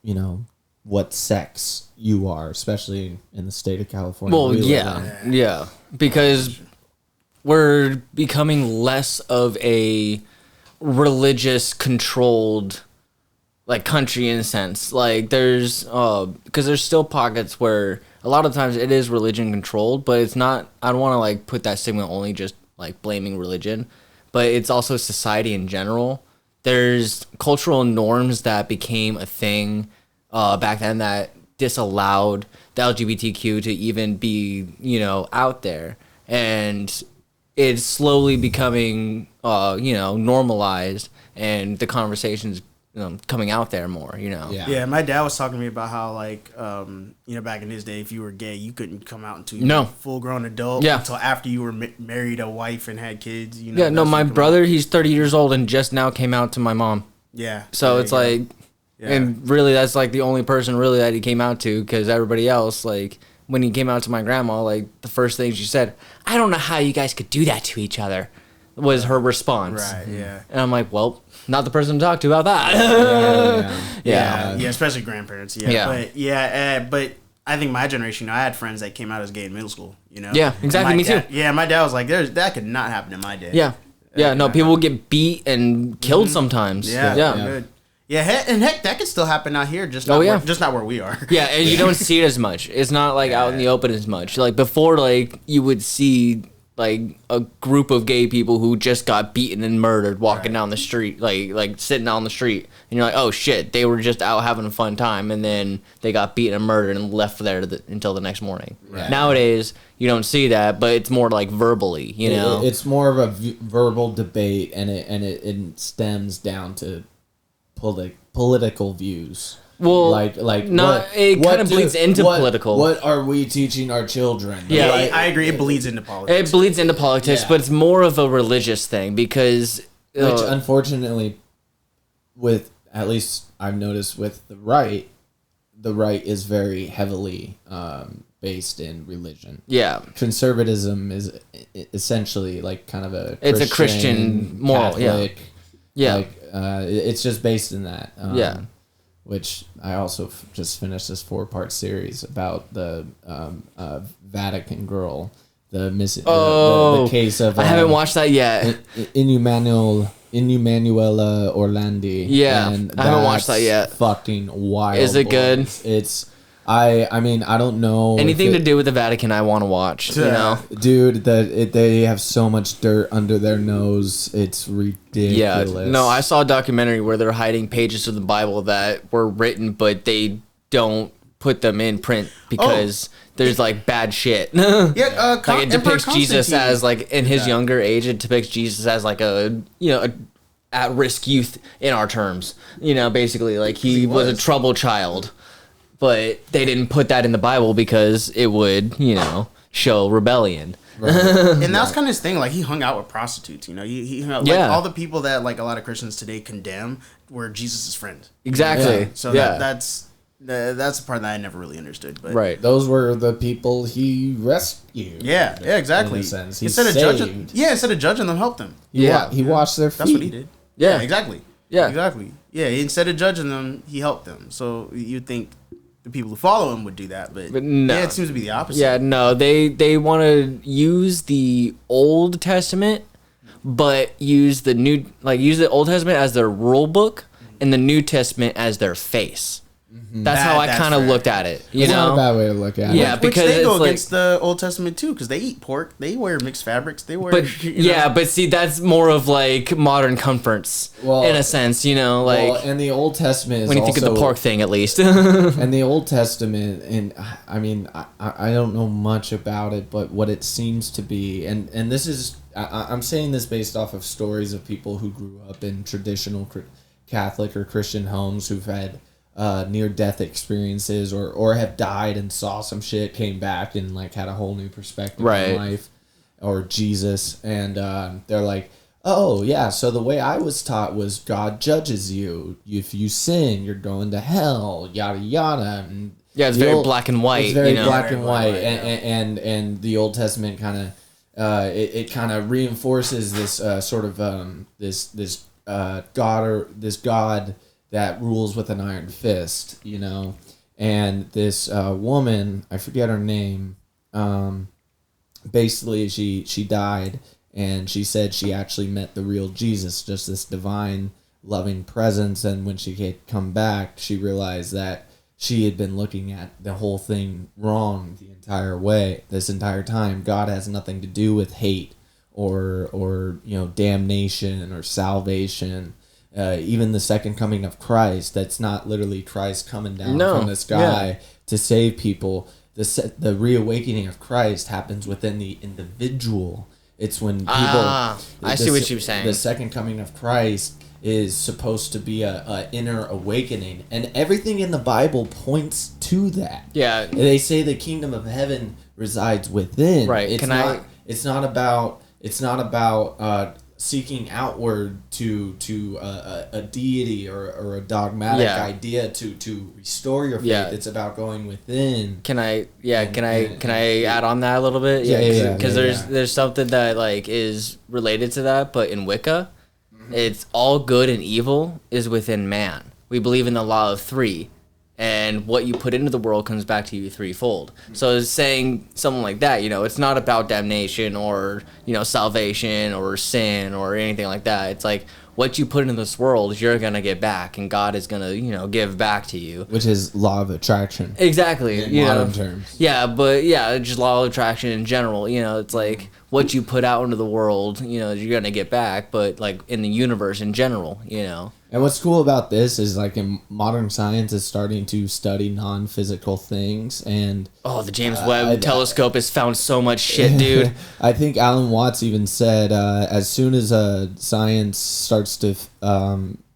what sex you are, especially in the state of California.
Well, yeah, because we're becoming less of a religious controlled country in a sense. Like there's because there's still pockets where a lot of times it is religion controlled, but it's not. I don't want to put that stigma only just blaming religion, but it's also society in general. There's cultural norms that became a thing back then that disallowed the LGBTQ to even be out there, and it's slowly becoming normalized, and the conversations coming out there more,
Yeah, my dad was talking to me about how back in his day, if you were gay, you couldn't come out until you were a full-grown adult.
Yeah.
Until after you were married a wife and had kids.
Yeah, no, my brother, he's 30 years old and just now came out to my mom.
Yeah.
So it's and really that's the only person really that he came out to, because everybody else, when he came out to my grandma, the first thing she said, I don't know how you guys could do that to each other, was her response.
Right, yeah.
And I'm like, well, not the person to talk to about that.
Yeah, especially grandparents. Yeah. But I think my generation, I had friends that came out as gay in middle school,
Yeah, exactly, me too.
Yeah, my dad was like, that could not happen in my day.
Yeah. No, people would get beat and killed sometimes.
Yeah. Yeah, and heck, that could still happen out here, just not where we are.
Yeah, and you don't see it as much. It's not out in the open as much. Before, you would see a group of gay people who just got beaten and murdered walking down the street, sitting on the street, and you're like, oh shit, they were just out having a fun time, and then they got beaten and murdered and left there until the next morning. Right. Nowadays, you don't see that, but it's more verbally,
It's more of a verbal debate, and it stems down to political views.
Well, it kind of bleeds into political.
What are we teaching our children?
Yeah, I agree. It bleeds into politics.
It bleeds into politics, but it's more of a religious thing because,
which unfortunately, with at least I've noticed with the right, the right is very heavily based in religion.
Yeah.
Conservatism is essentially like kind of
it's a Christian moral. Catholic,
yeah. Like it's just based in that. Which I also just finished this 4-part series about the Vatican girl, the case of.
I haven't watched that yet.
Innumanuela Orlandi.
Yeah, I haven't watched that yet.
Fucking wild.
Is it good?
It's. I mean, I don't know.
Anything to do with the Vatican, I want to watch. You know,
dude, they have so much dirt under their nose. It's ridiculous.
Yeah, no, I saw a documentary where they're hiding pages of the Bible that were written, but they don't put them in print because there's like bad shit. Like it depicts Jesus as like in his younger age. It depicts Jesus as like a at-risk youth in our terms. You know, basically like he was a troubled child. But they didn't put that in the Bible because it would, show rebellion.
Right. And that's kind of his thing. Like, he hung out with prostitutes, He hung out, like, all the people that, like, a lot of Christians today condemn were Jesus' friends.
Exactly.
Yeah. So that's the part that I never really understood. But
right. Those were the people he rescued.
Yeah, exactly.
In a sense.
Instead of judging them, helped them.
He washed their feet.
That's what he did.
Yeah.
Exactly.
Yeah.
Exactly. Yeah, instead of judging them, he helped them. So you'd think the people who follow him would do that, but no. Yeah, it seems to be the opposite.
Yeah, no, they want to use the Old Testament, but use the Old Testament as their rule book and the New Testament as their face. That's how I kind of looked at it. It's
not a bad way to look at it.
Yeah, because
they go against the Old Testament too, because they eat pork, they wear mixed fabrics, they wear.
But see, that's more of like modern comforts, in a sense,
and the Old Testament is
when you think of the pork thing, at least.
And the Old Testament, and I mean, I don't know much about it, but what it seems to be, and this is, I'm saying this based off of stories of people who grew up in traditional Catholic or Christian homes who've had near-death experiences or have died and saw some shit, came back and like had a whole new perspective on life or Jesus, and they're like, oh yeah, so the way I was taught was God judges you. If you sin, you're going to hell, yada yada. And
it's very black and white.
It's very black and white, and the Old Testament kind of it kind of reinforces this sort of this God that rules with an iron fist, and this woman, I forget her name, basically she died, and she said she actually met the real Jesus, just this divine loving presence, and when she had come back, she realized that she had been looking at the whole thing wrong this entire time. God has nothing to do with hate or damnation or salvation. Even the second coming of Christ, that's not literally Christ coming down from the sky to save people. The reawakening of Christ happens within the individual. It's when people...
I see what you're saying.
The second coming of Christ is supposed to be a inner awakening, and everything in the Bible points to that.
Yeah.
They say the kingdom of heaven resides within.
Right.
It's not about seeking outward to a deity or a dogmatic idea to restore your faith.
Yeah.
It's about going within.
Can I add on that a little bit? Because there's something that like is related to that, but in Wicca, it's all good and evil is within man. We believe in the law of three. And what you put into the world comes back to you threefold. So saying something like that, it's not about damnation or, salvation or sin or anything like that. It's like what you put into this world, you're going to get back, and God is going to, give back to you.
Which is law of attraction.
Exactly.
In modern terms.
Yeah, but just law of attraction in general. It's like what you put out into the world, you're going to get back, but like in the universe in general,
And what's cool about this is like in modern science is starting to study non-physical things, and
the James Webb telescope has found so much shit, dude.
I think Alan Watts even said as soon as science starts to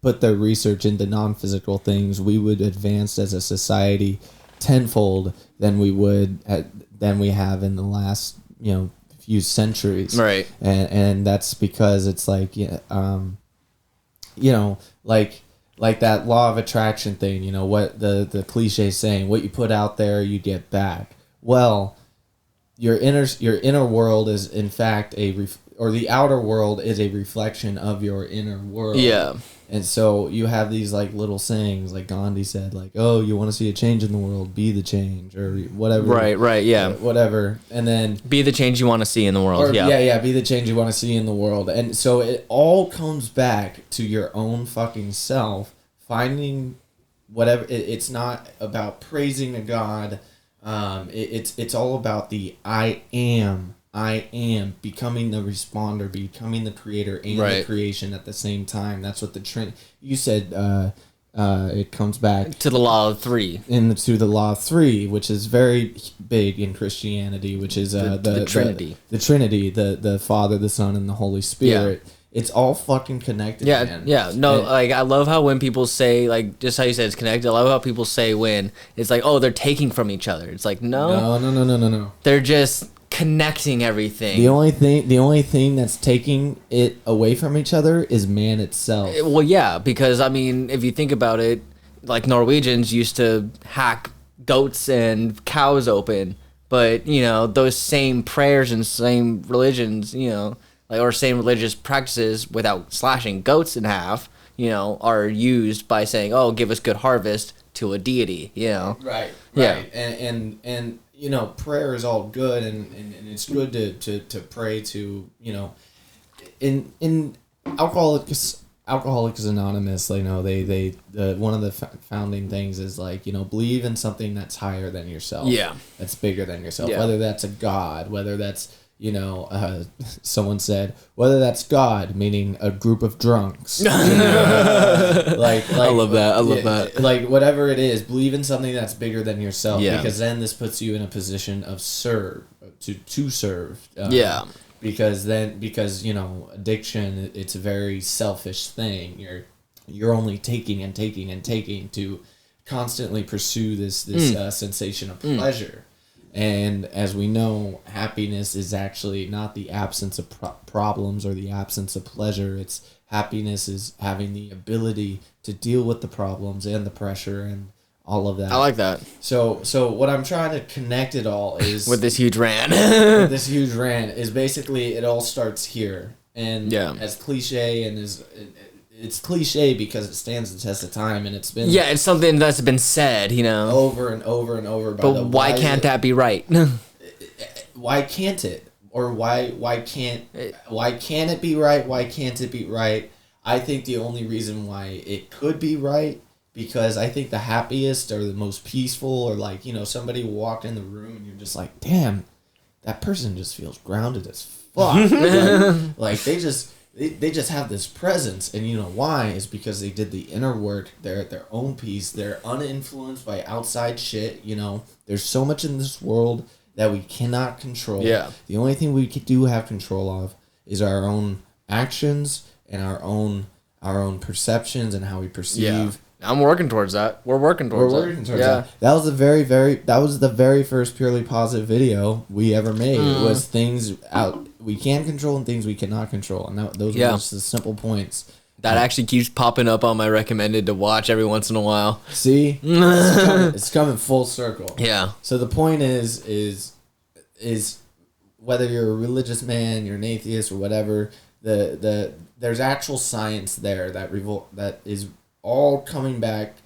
put their research into non-physical things, we would advance as a society tenfold than we have in the last few centuries.
Right.
And that's because it's like like like that law of attraction thing, you know, what the cliche saying, what you put out there, you get back. Well, your inner world is in fact or the outer world is a reflection of your inner world.
Yeah.
And so you have these like little sayings, like Gandhi said, like, "Oh, you want to see a change in the world, be the change," or whatever.
Right, yeah.
Whatever, and then
be the change you want to see in the world.
Be the change you want to see in the world. And so it all comes back to your own fucking self, finding whatever. It's not about praising a God. It's all about the I am becoming the responder, becoming the creator and the creation at the same time. That's what you said. It comes back
to the law of three.
To the law of three, which is very big in Christianity, which is the Trinity. The Trinity, the Father, the Son, and the Holy Spirit. Yeah. It's all fucking connected, man.
Yeah. No, like, I love how when people say, like, just how you said it's connected, I love how people say when it's like, oh, they're taking from each other. It's like, no. They're just connecting everything.
The only thing that's taking it away from each other is man itself.
Well, yeah, because, I mean, if you think about it, like, Norwegians used to hack goats and cows open, but, you know, those same prayers and same religions, you know, like, or same religious practices without slashing goats in half, you know, are used by saying, oh, give us good harvest to a deity, you know.
Right. Yeah. And you know, prayer is all good, and it's good to pray to, you know, in Alcoholics Anonymous, you know, they one of the founding things is, like, you know, believe in something that's higher than yourself.
Yeah.
That's bigger than yourself.
Yeah.
Whether that's a God, whether that's, you know, someone said, whether that's God, meaning a group of drunks. You know? like
I love that. I love that.
Like, whatever it is, believe in something that's bigger than yourself.
Yeah.
Because then this puts you in a position of to serve.
Yeah.
Because you know, addiction, it's a very selfish thing. You're only taking and taking and taking to constantly pursue this sensation of pleasure. And as we know, happiness is actually not the absence of problems or the absence of pleasure. Happiness is having the ability to deal with the problems and the pressure and all of that.
I like that.
So what I'm trying to connect it all is
with this huge rant.
Is basically it all starts here. And as cliche and it's cliche because it stands the test of time, and it's been
it's something that's been said, you know,
over and over and over.
But why can't that be right?
Why can't it? Or why can't it be right? Why can't it be right? I think the only reason why it could be right, because I think the happiest or the most peaceful, or, like, you know, somebody walked in the room and you're just like, damn, that person just feels grounded as fuck. like they just have this presence, and you know why? Is because they did the inner work. They're at their own peace. They're uninfluenced by outside shit. You know, there's so much in this world that we cannot control.
Yeah.
The only thing we do have control of is our own actions and our own perceptions and how we perceive.
Yeah. I'm working towards that. We're working towards that.
That was the very first purely positive video we ever made. It was things out we can control and things we cannot control, and those were just the simple points.
That actually keeps popping up on my recommended to watch every once in a while.
See, it's coming full circle.
Yeah.
So the point is whether you're a religious man, you're an atheist, or whatever, there's actual science there that is all coming back,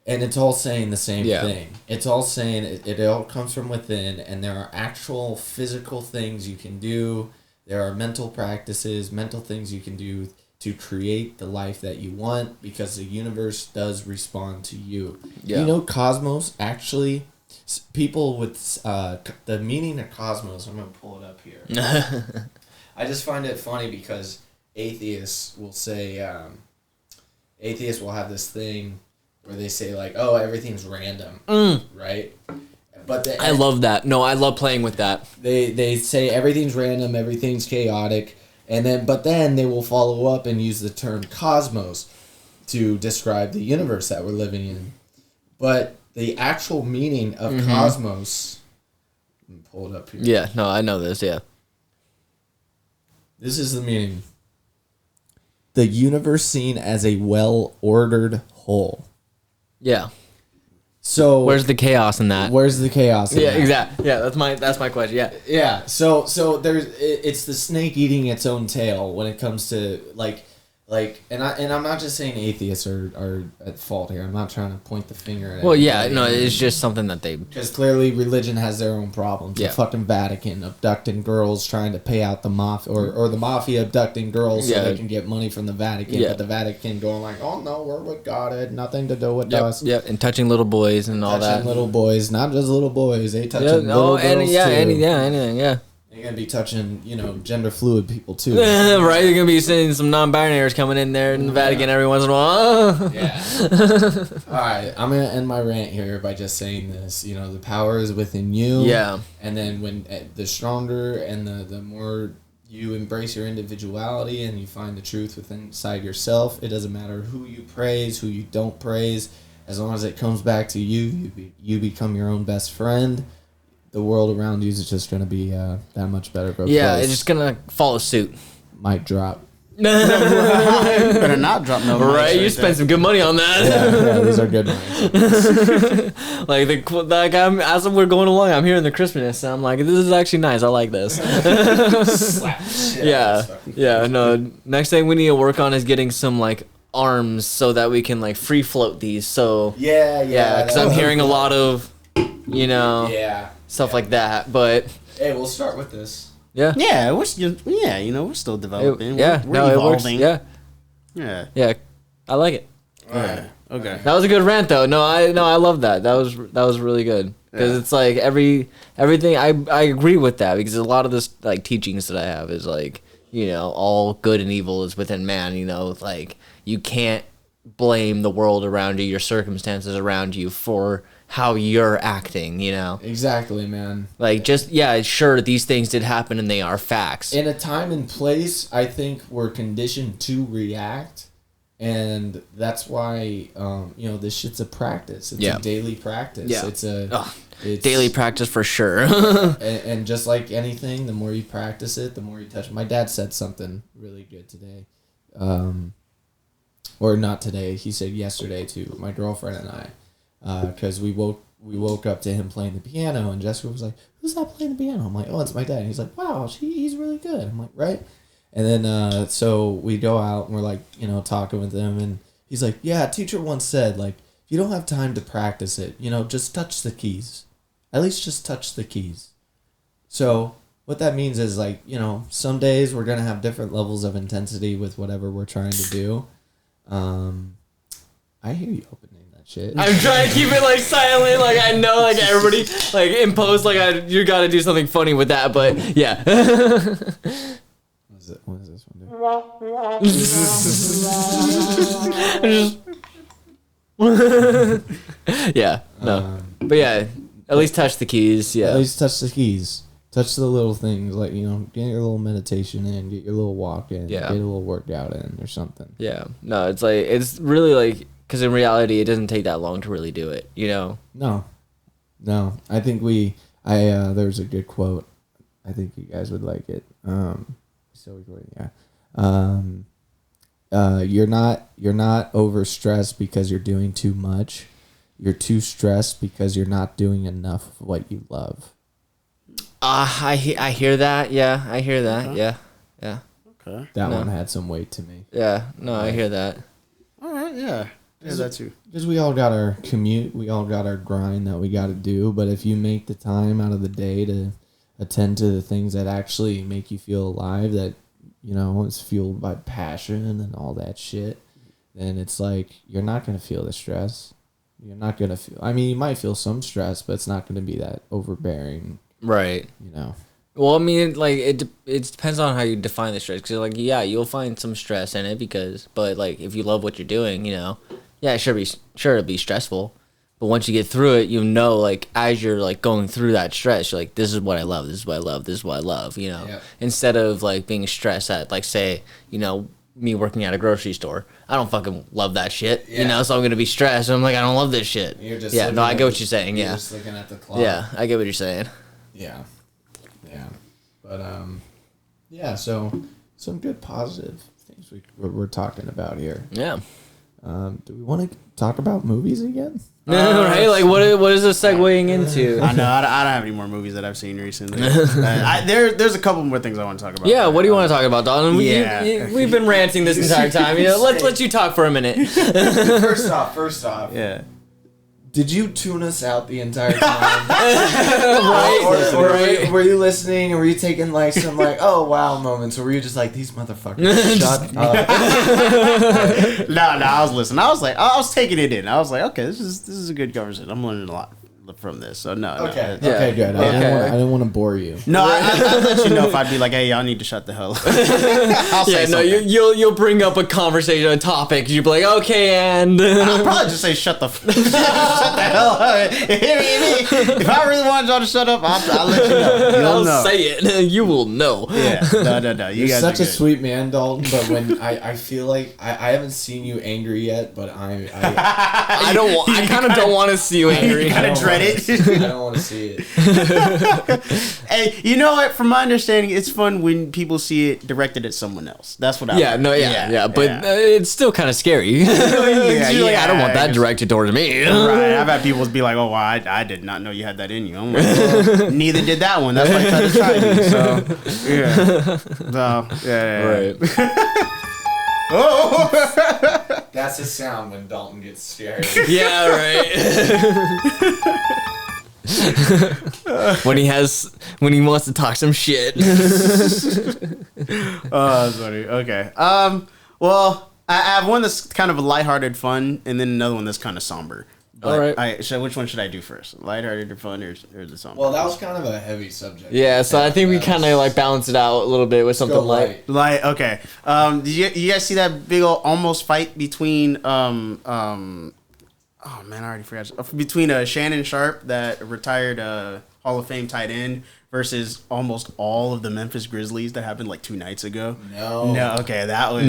and it's all saying the same thing. It's all saying it all comes from within, and there are actual physical things you can do. There are mental practices, mental things you can do to create the life that you want, because the universe does respond to you. Yeah. You know, cosmos, actually, people with the meaning of cosmos, I'm going to pull it up here. I just find it funny because atheists will say, atheists will have this thing where they say, like, oh, everything's random, right? But
I love that. No, I love playing with that.
They say everything's random, everything's chaotic, but then they will follow up and use the term cosmos to describe the universe that we're living in. But the actual meaning of cosmos, let me pull it up here.
Yeah, no, I know this, yeah.
This is the meaning. the universe seen as a well-ordered whole.
Yeah.
So
where's the chaos in that?
Where's the chaos in that?
Exactly. Yeah, that's my question. Yeah.
Yeah. So it's the snake eating its own tail when it comes to like and I'm not just saying atheists are at fault here. I'm not trying to point the finger at.
Well, yeah, no, it's just something that they,
because clearly religion has their own problems.
Yeah.
The fucking Vatican abducting girls, trying to pay out the mafia, or the mafia abducting girls so they can get money from the Vatican.
Yeah.
But the Vatican going like, oh no, we're with God, it had nothing to do with us.
Yeah, and touching little boys and all that.
Touching little boys, not just little boys. They touching little girls too.
Anything. Yeah.
You're gonna be touching, gender fluid people too.
Right, you're gonna be seeing some non-binaries coming in there in the Vatican every once in a while.
Yeah. All right, I'm gonna end my rant here by just saying this. The power is within you.
Yeah.
And then when the stronger and the more you embrace your individuality and you find the truth within inside yourself, it doesn't matter who you praise, who you don't praise, as long as it comes back to you, you become your own best friend. The world around you is just going to be that much better.
Yeah, it's just going to follow suit.
Mic drop.
Better not drop no mics.
Right, you spent some good money on that.
Yeah, these are good mics.
As we're going along, I'm hearing the crispiness, and I'm like, this is actually nice. I like this. Yeah. No, next thing we need to work on is getting some, arms so that we can, free float these. So
Yeah,
because I'm hearing a lot of, stuff like that, but
hey, we'll start with this.
Yeah, we're still developing. We're evolving.
It works. Yeah, I like it.
Okay.
That was a good rant, though. No, I love that. That was really good, because it's like everything. I agree with that, because a lot of this teachings that I have is all good and evil is within man. You can't blame the world around you, your circumstances around you, for how you're acting,
Exactly, man.
Sure, these things did happen and they are facts.
In a time and place, I think we're conditioned to react, and that's why this shit's a practice. It's a daily practice.
Yeah.
It's
daily practice for sure.
and just like anything, the more you practice it, the more you touch it. My dad said something really good today. Or not today. He said yesterday to my girlfriend and I. Because we woke up to him playing the piano, and Jessica was like, "Who's that playing the piano?" I'm like, "Oh, it's my dad." And he's like, "Wow, he's really good." I'm like, "Right." And then so we go out and we're talking with him, and he's like, "Yeah, teacher once said if you don't have time to practice it, just touch the keys. At least just touch the keys." So what that means is some days we're gonna have different levels of intensity with whatever we're trying to do. I hear you opening shit.
I'm trying to keep it silent, I know everybody impose you got to do something funny with that, but yeah.
What does this one
do? Yeah, no, but yeah, at least touch the keys. Yeah,
at least touch the keys. Touch the little things, get your little meditation in, get your little walk in, get a little workout in, or something.
Yeah, no, it's really because in reality, it doesn't take that long to really do it,
No. I think there's a good quote. I think you guys would like it. You're not overstressed because you're doing too much. You're too stressed because you're not doing enough of what you love.
I hear that. Yeah, I hear that. Yeah.
Okay.
That one had some weight to me.
Yeah. No, I hear that.
All right. Yeah. Yeah, that too.
Because we all got our commute, we all got our grind that we got to do. But if you make the time out of the day to attend to the things that actually make you feel alive, that is fueled by passion and all that shit, then it's you're not gonna feel the stress. You're not gonna feel. I mean, you might feel some stress, but it's not gonna be that overbearing.
Right. Well, I mean, it depends on how you define the stress. Because you'll find some stress in it but if you love what you're doing, sure it'll be stressful, but once you get through it, as you're going through that stress, you're this is what I love, this is what I love, this is what I love,
Yep.
Instead of being stressed at say me working at a grocery store. I don't fucking love that shit, so I'm gonna be stressed, and I'm I don't love this shit.
You're just
I get what you're saying.
You're just looking at the clock.
Yeah, I get what you're saying.
Yeah, but so some good positive games we're talking about here.
Yeah.
Do we want to talk about movies again?
Right? Like, what is this segueing into?
I know. I don't have any more movies that I've seen recently. There's a couple more things I want to talk about.
Yeah, what do you want to talk about, Don? We've been ranting this entire time. Let's let you talk for a minute.
First off.
Yeah.
Did you tune us out the entire time? Right? Or were you listening, or were you taking like some like, oh wow moments, or were you just like, these motherfuckers shut up?
No, I was listening. I was taking it in. I was like, okay, this is a good conversation. I'm learning a lot from this. So no.
Okay, good. I didn't want to bore you.
No, I'd let you know if I'd be like, hey, y'all need to shut the hell up. I'll say something.
You'll bring up a conversation, a topic. You'll be like, okay, and
I'll probably just say shut the hell up. If I really wanted y'all to shut up, I'll let you know. You'll know.
Say it. You will know.
Yeah. No. You
You're
guys
such
are
a
good.
sweet man, Dalton. But when I feel like I haven't seen you angry yet, but I
kind of don't want to see you angry.
You kind of dread it.
I don't want to see it.
Hey, you know what? From my understanding, it's fun when people see it directed at someone else. That's what I.
But it's still kind of scary. I don't want that directed towards me.
Right. I've had people be like, "Oh, well, I did not know you had that in you." I'm like, well, neither did that one. That's why I tried to try you. So yeah.
Right.
Oh.
That's the sound when Dalton gets scared.
Yeah, right. when he wants to talk some shit.
Oh, that's funny. Okay. Well, I have one that's kind of a lighthearted fun, and then another one that's kind of somber. But
all right.
Which one should I do first? Lighthearted or fun, or the somber?
Well, that was kind of a heavy subject.
Yeah, so I think we kind of like balance it out a little bit with something light.
Light. Okay. Did you guys see that big old almost fight between oh man, I already forgot. Between Shannon Sharpe, that retired Hall of Fame tight end, versus almost all of the Memphis Grizzlies that happened like 2 nights ago. No. Okay, that was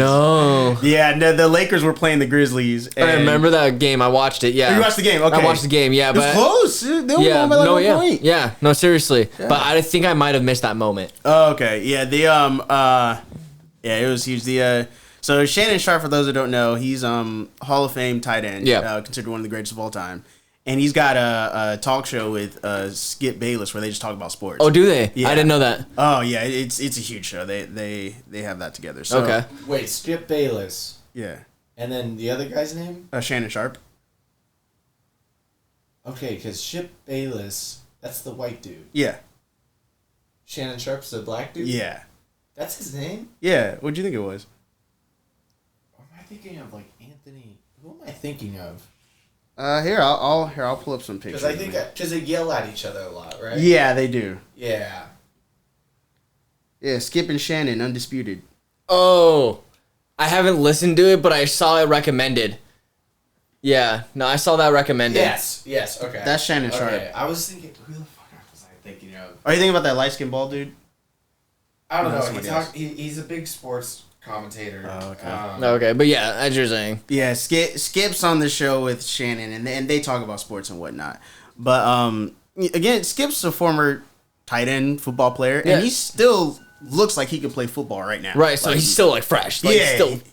Yeah, no, the Lakers were playing the Grizzlies. And
I remember that game. I watched it. Yeah,
you watched the game. Okay,
I watched the game. Yeah, but
it was close. They only won by like 1 point.
Yeah, no, seriously. Yeah. But I think I might have missed that moment.
Oh, okay. Yeah, it was huge. So Shannon Sharpe, for those who don't know, he's Hall of Fame tight end. Yeah, considered one of the greatest of all time. And he's got a talk show with Skip Bayless where they just talk about sports.
Oh, do they?
Yeah.
I didn't know that.
Oh yeah, it's a huge show. They have that together. So,
okay.
Wait, Skip Bayless.
Yeah.
And then the other guy's name?
Shannon Sharpe.
Okay, because Skip Bayless, that's the white dude.
Yeah.
Shannon Sharpe's the black dude?
Yeah.
That's his name?
Yeah. What'd you think it was?
Or am I thinking of like Anthony? Who am I thinking of?
Here I'll pull up some pictures.
Because I think because they yell at each other a lot, right?
Yeah, they do.
Yeah.
Yeah, Skip and Shannon, undisputed.
Oh, I haven't listened to it, but I saw it recommended. Yeah, no, I saw that recommended.
Yes, okay.
That's Shannon Sharpe.
Okay, I was thinking, who the fuck was I thinking of?
Are you thinking about that light-skinned bald dude?
I don't know. He's a big sports commentator.
Oh, okay.
Okay, but yeah, as you're saying.
Yeah, Skip's on the show with Shannon, and they talk about sports and whatnot. But again, Skip's a former tight end football player, and he still looks like he could play football right now.
Right, so he's still like fresh. Like,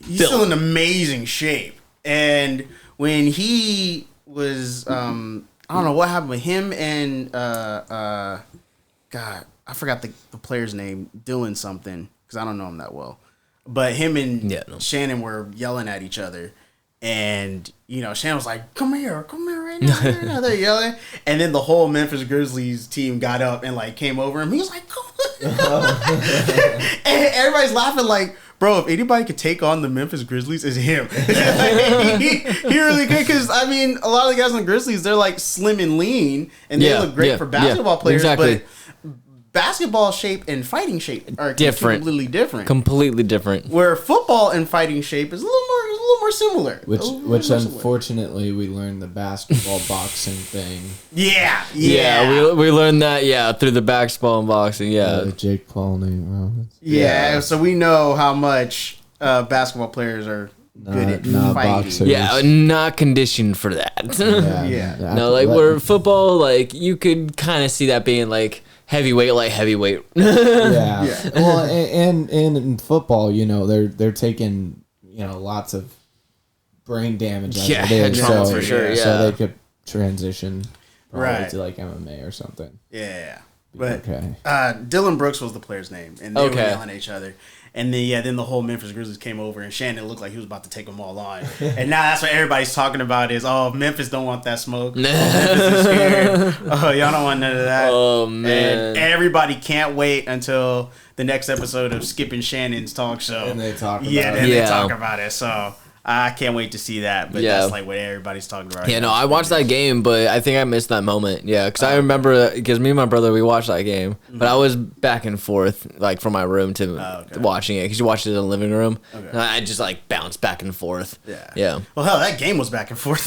he's still in amazing shape. And when he was, I don't know what happened with him and God, I forgot the player's name, Dylan something, because I don't know him that well. But him and Shannon were yelling at each other. And, Shannon was like, come here right now. They're yelling. And then the whole Memphis Grizzlies team got up and, came over him. He was like, come on. And everybody's laughing like, bro, if anybody could take on the Memphis Grizzlies, it's him. he really could. Because, a lot of the guys on the Grizzlies, they're, slim and lean. And they look great for basketball players. Exactly. But basketball shape and fighting shape are completely different.
Completely different.
Where football and fighting shape is a little more similar.
Which unfortunately we learned the basketball boxing thing.
Yeah.
We learned that through the basketball and boxing.
Jake Paul, Nate Robbins.
Yeah, so we know how much basketball players are good at fighting.
Boxers.
Yeah, not conditioned for that.
Yeah.
No, where football, you could kind of see that being heavyweight, light heavyweight.
Yeah. Well, and in football, they're taking lots of brain damage.
Trauma for sure. Yeah,
so they could transition
right
to like MMA or something.
Yeah. But
okay.
Dylan Brooks was the player's name, and they were yelling at each other. And then the whole Memphis Grizzlies came over, and Shannon looked like he was about to take them all on. And now that's what everybody's talking about is, Memphis don't want that smoke. Memphis is scared. Y'all don't want none of that.
Oh, man.
And everybody can't wait until the next episode of Skip and Shannon's talk show.
And they talk about
it. They talk about it. So I can't wait to see that. But that's like what everybody's talking about.
Yeah, no, I watched that game, but I think I missed that moment. Yeah, because I remember, because me and my brother, we watched that game. But I was back and forth, like, from my room to watching it. Because you watched it in the living room. Okay. And I just, like, bounced back and forth. Yeah.
Well, hell, that game was back and forth.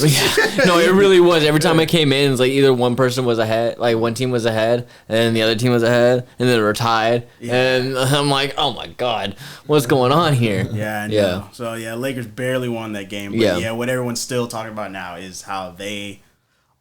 No, it really was. Every time I came in, it's like either one person was ahead, like one team was ahead, and then the other team was ahead, and then they were tied. Yeah. And I'm like, oh, my God, what's going on here?
Yeah, I know. Yeah. So, Lakers barely won that game. But what everyone's still talking about now is how they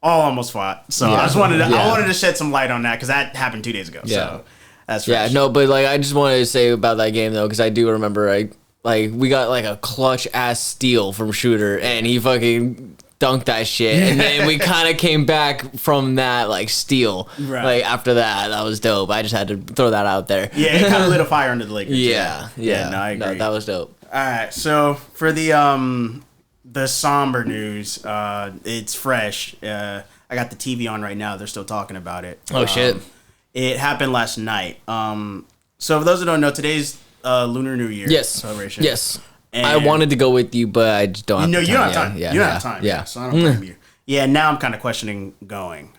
all almost fought. So I just wanted to shed some light on that because that happened 2 days ago. Yeah. So that's fresh.
No, but like I just wanted to say about that game though, because I do remember we got like a clutch ass steal from Shooter, and he fucking dunked that shit, and then we kind of came back from that like steal. Right. Like after that was dope. I just had to throw that out there.
Yeah, it kind of lit a fire under the Lakers.
Yeah.
No, I agree.
No, that was dope.
All right, so for the somber news, it's fresh. I got the TV on right now. They're still talking about it.
Oh, shit.
It happened last night. So for those who don't know, today's Lunar New Year celebration.
Yes. And I wanted to go with you, but I just don't have time.
You don't have time. You don't have time.
Yeah.
So I don't blame you. Yeah, now I'm kind of questioning going.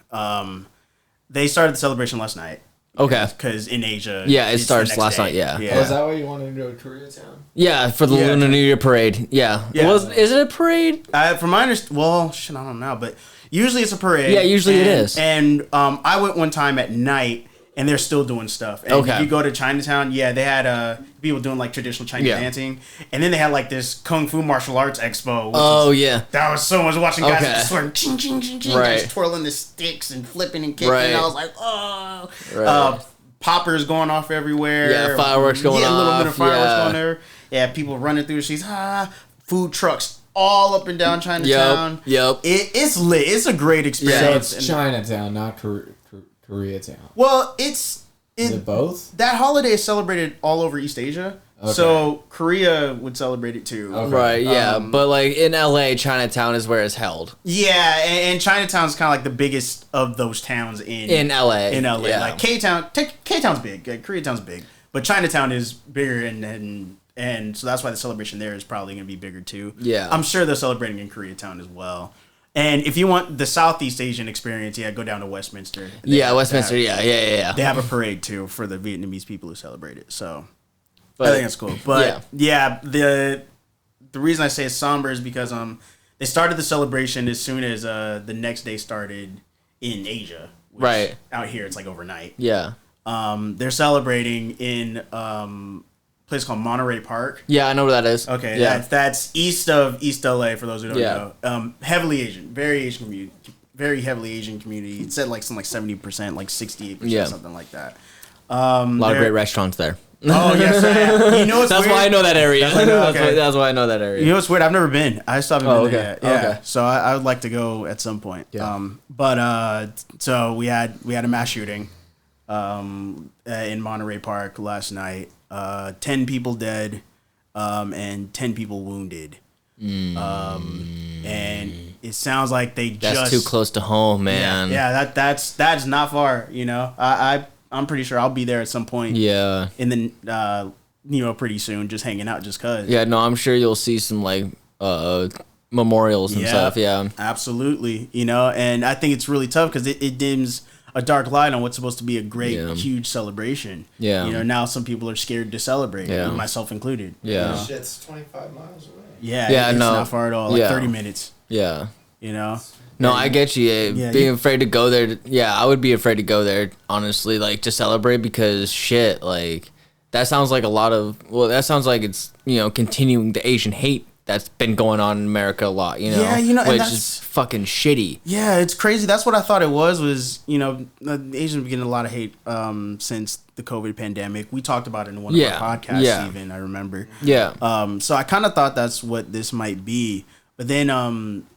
They started the celebration last night.
Okay.
Because in Asia,
it starts last night. Yeah.
Oh, is that why you wanted to go to Koreatown?
Yeah, for the Lunar New Year parade. Yeah. Is it a parade?
From my understanding, I don't know, but usually it's a parade.
Yeah, usually it is.
And I went one time at night, and they're still doing stuff. And if you go to Chinatown, they had people doing like traditional Chinese dancing, and then they had like this kung fu martial arts expo. That was so much watching guys just sort of ching ching ching ching, just twirling the sticks and flipping and kicking. And I was like, poppers going off everywhere.
Yeah, fireworks going off.
A little bit of fireworks going there. Yeah, people running through the streets. Food trucks all up and down Chinatown.
Yep.
It's lit. It's a great experience.
So it's Chinatown, not Koreatown.
Well, is
it both?
That holiday is celebrated all over East Asia. Okay. So Korea would celebrate it too.
Okay. Right, yeah. But like in LA, Chinatown is where it's held.
Yeah, and Chinatown's kind of like the biggest of those towns in LA. In LA. Yeah. Like K-Town's big. Koreatown's big. But Chinatown is bigger and so that's why the celebration there is probably going to be bigger too.
Yeah.
I'm sure they're celebrating in Koreatown as well. And if you want the Southeast Asian experience, go down to Westminster.
Westminster, yeah.
They have a parade, too, for the Vietnamese people who celebrate it. So, I think that's cool. But, the reason I say it's somber is because they started the celebration as soon as the next day started in Asia.
Right.
Out here, it's like overnight.
Yeah.
They're celebrating in place called Monterey Park.
Yeah, I know where that is.
Okay, that's east LA for those who don't know. Heavily Asian, very heavily Asian community. It said like something like 70%, like 68%, something like that.
A lot of great restaurants there.
Oh yes, you know what's
that's
weird?
why I know that area. That's why I know that area.
You know what's weird? I've never been. I still haven't been there yet. Yeah, okay. So I would like to go at some point. Yeah. So we had a mass shooting, in Monterey Park last night. 10 people dead, and 10 people wounded. And it sounds like
that's too close to home, man.
Yeah, that's not far. You know, I'm pretty sure I'll be there at some point.
Yeah.
In the pretty soon, just hanging out, just cause.
Yeah, no, I'm sure you'll see some like memorials and stuff. Yeah,
absolutely. You know, and I think it's really tough because it dims a dark light on what's supposed to be a great, huge celebration. Yeah. You know, now some people are scared to celebrate, myself included.
Yeah.
Shit's 25 miles away.
Yeah, it's not far at all. Like 30 minutes.
Yeah.
You know?
No, I get you. Being afraid to go there. I would be afraid to go there, honestly, like to celebrate because shit, like that sounds like that sounds like it's, continuing the Asian hate that's been going on in America a lot, you know?
Yeah, you know, and
which
that's
is fucking shitty.
Yeah, it's crazy. That's what I thought it was, you know, the Asians have been getting a lot of hate since the COVID pandemic. We talked about it in one of our podcasts even, I remember.
Yeah.
So I kind of thought that's what this might be. But then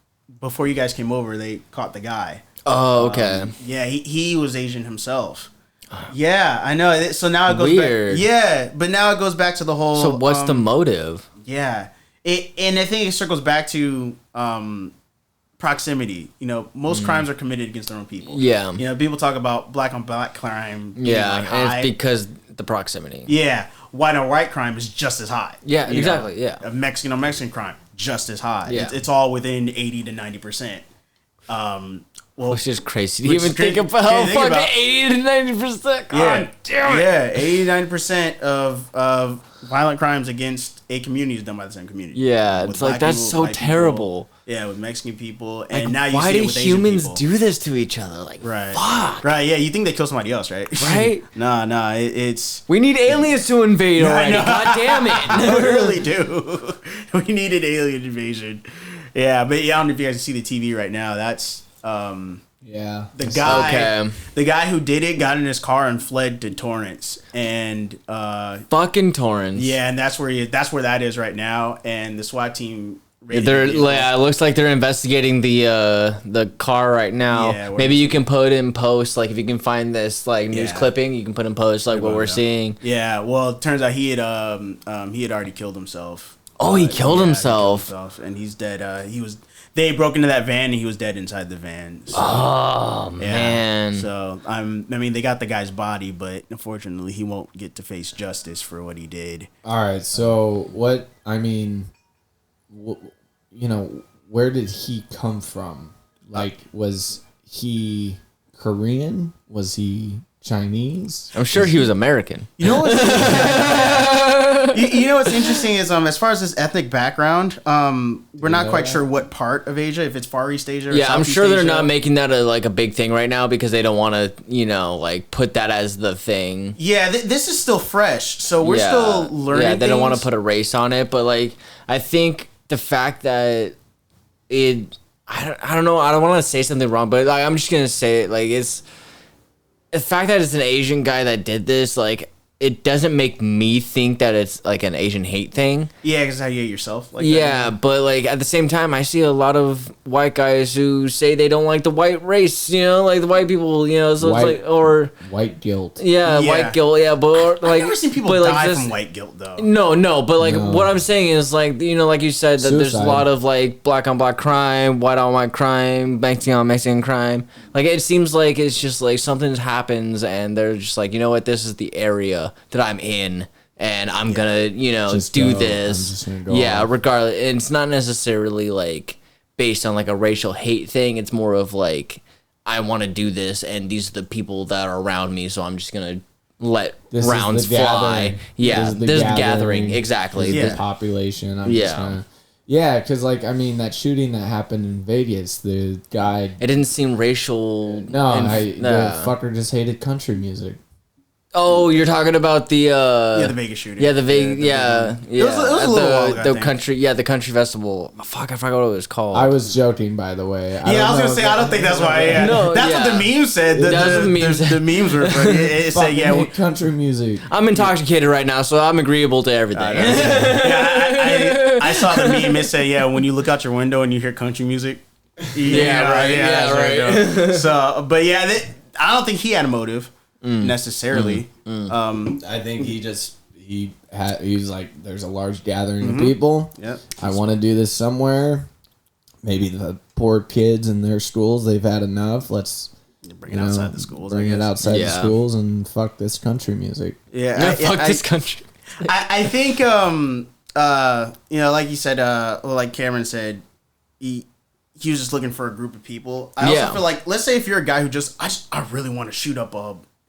before you guys came over, they caught the guy.
Oh, okay.
Yeah, he was Asian himself. Yeah, I know. So now it goes
Weird.
back. Yeah, but now it goes back to the whole...
So what's the motive?
Yeah. And I think it circles back to proximity. You know, most crimes are committed against their own people.
Yeah.
You know, people talk about black on black crime.
Yeah,
like
and
high.
it's because the proximity.
Yeah. White on white crime is just as high.
Yeah,
you
exactly.
know?
Yeah.
A Mexican on Mexican crime, just as high.
Yeah.
It's all within 80 to 90%.
Which is crazy to even think about how fucking 80 to 90%. God damn it.
Yeah, 80 to 90% of violent crimes against a community is done by the same community.
Yeah,
With
it's like,
black
that's
people,
so
white
terrible.
People, yeah, with Mexican people. And
Like,
now you
why
see it
do
with Asian
humans
people.
do this to each other? Like,
Right.
fuck.
Right, yeah, you think they kill somebody else, right?
Right?
Nah, it's...
We need aliens to invade already.
know.
God damn it.
We really do. We need an alien invasion. Yeah, but yeah, I don't know if you guys see the TV right now. That's...
Yeah.
The guy who did it got in his car and fled to Torrance, and
Fucking Torrance.
yeah, and that's where that is right now. And the SWAT team.
It looks like they're investigating the car right now.
Yeah,
maybe you can put in post, like if you can find this like news clipping, you can put in post like what we're seeing.
Yeah, well, it turns out he had already killed himself.
Oh, he killed himself,
and he's dead. They broke into that van and he was dead inside the van. So,
oh man.
So I mean, they got the guy's body, but unfortunately, he won't get to face justice for what he did.
All right. So what? I mean, you know, where did he come from? Like, was he Korean? Was he Chinese?
I'm sure he was American.
You know what's you know what's interesting is as far as his ethnic background, we're not quite sure what part of Asia, if it's Far East Asia or
Yeah, I'm
Southeast
sure they're
Asia.
not making that a big thing right now because they don't want to, you know, like put that as the thing.
Yeah, this is still fresh, so we're still learning.
Yeah, they don't want to put a race on it, but like I think the fact that I don't know, I don't want to say something wrong, but like I'm just gonna say it, like it's the fact that it's an Asian guy that did this, like it doesn't make me think that it's like an Asian hate thing.
Yeah, because how you hate yourself. Like
yeah,
that.
but like at the same time, I see a lot of white guys who say they don't like the white race. You know, like the white people. You know, so
White,
it's like or
white guilt.
Yeah, white guilt. Yeah, but like
I've never seen people die from white guilt though.
No, but like what I'm saying is like you know, like you said that there's a lot of like black on black crime, white on white crime, Mexican on Mexican crime. Like it seems like it's just like something happens and they're just like, you know what, this is the area that I'm in and I'm gonna, you know,
just
do
go.
this.
Go
yeah,
off.
regardless. And it's not necessarily like based on like a racial hate thing. It's more of like I want to do this and these are the people that are around me, so I'm just gonna let rounds fly.
Gathering.
Yeah, this is the gathering. Exactly.
The population. I'm just gonna, yeah, because like I mean that shooting that happened in Vegas, the guy.
It didn't seem racial.
No, the fucker just hated country music.
Oh, you're talking about the
the Vegas shooting.
Yeah, the Vegas. Yeah.
It was a little while ago,
the country. Yeah, the country festival. Oh, fuck, I forgot what it was called.
I was joking, by the way.
I was gonna say I don't think that's why. Yeah, that's what the meme said. The memes were. It said
country music.
I'm intoxicated right now, so I'm agreeable to everything.
I saw the meme. It said, when you look out your window and you hear country music. Right. So, but I don't think he had a motive. Necessarily.
I think he's like, there's a large gathering of people.
Yep.
I want to do this somewhere. Maybe the poor kids in their schools, they've had enough. Let's
bring it outside the schools.
Bring it outside the schools and fuck this country music.
Yeah, fuck this country.
I think like you said, like Cameron said, he was just looking for a group of people. I also feel like, let's say if you're a guy who I really want to shoot up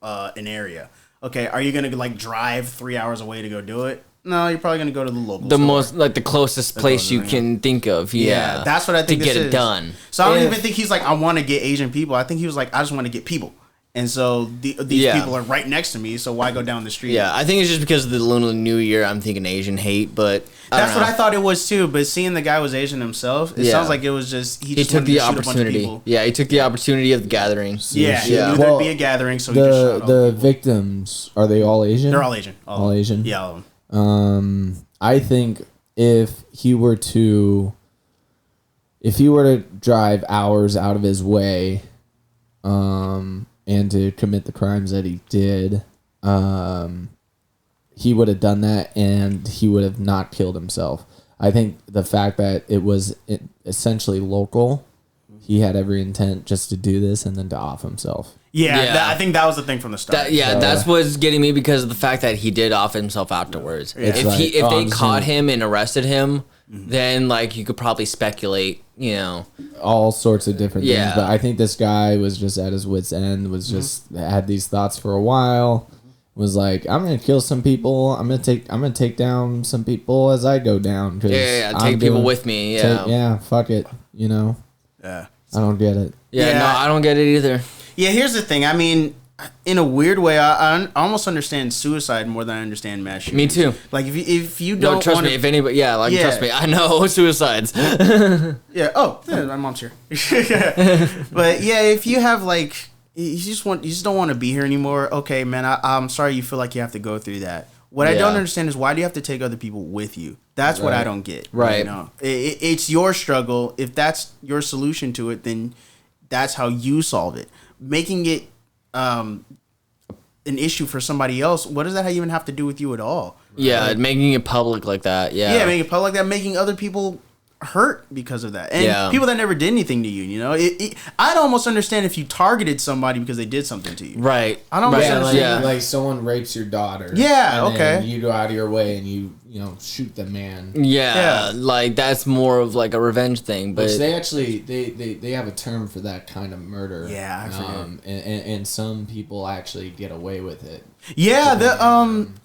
an area. Okay, are you gonna like drive 3 hours away to go do it? No, you're probably gonna go to the local store.
Most like the closest place you can think of. Yeah,
that's what I think
to get it done.
So I don't even think he's like, I want to get Asian people. I think he was like, I just want to get people. And so these people are right next to me, so why go down the street?
Yeah, I think it's just because of the Lunar New Year, I'm thinking Asian hate, but
that's what I thought it was too. But seeing the guy was Asian himself, it sounds like it was just he just
took the opportunity. Yeah, he took the opportunity of the gathering.
Yeah, he knew there'd be a gathering, so he just shot all
the victims, are they all Asian?
They're all Asian.
All Asian?
Yeah, all of them.
I think if he were to drive hours out of his way, and to commit the crimes that he did, he would have done that, and he would have not killed himself. I think the fact that it was essentially local, he had every intent just to do this and then to off himself.
Yeah. I think that was the thing from the start.
That's what's getting me because of the fact that he did off himself afterwards. Yeah. If they caught him and arrested him, then like you could probably speculate,
all sorts of different things. But I think this guy was just at his wit's end. Was just had these thoughts for a while. Was like, I'm gonna kill some people. I'm gonna take down some people as I go down.
Take people with me.
Fuck it. Yeah, I don't get it.
No, I don't get it either.
Yeah, here's the thing. I mean, in a weird way, I almost understand suicide more than I understand mass shootings.
Me too.
Like if you don't
trust me. If anybody, trust me. I know suicides.
My mom's here. But yeah, if you have like you just don't want to be here anymore. Okay, man, I'm sorry you feel like you have to go through that. What I don't understand is why do you have to take other people with you? That's what I don't get.
Right.
It's your struggle. If that's your solution to it, then that's how you solve it. Making it an issue for somebody else, what does that even have to do with you at all?
Yeah, making it public like that. Yeah,
making it public like that, making other people hurt because of that, and people that never did anything to you. I'd almost understand if you targeted somebody because they did something to you.
Right.
I don't understand.
Like someone rapes your daughter.
Yeah.
And then you go out of your way and you shoot the man.
Yeah. Like that's more of like a revenge thing. But
which they actually they have a term for that kind of murder.
Yeah, I forget.
And some people actually get away with it.
Yeah.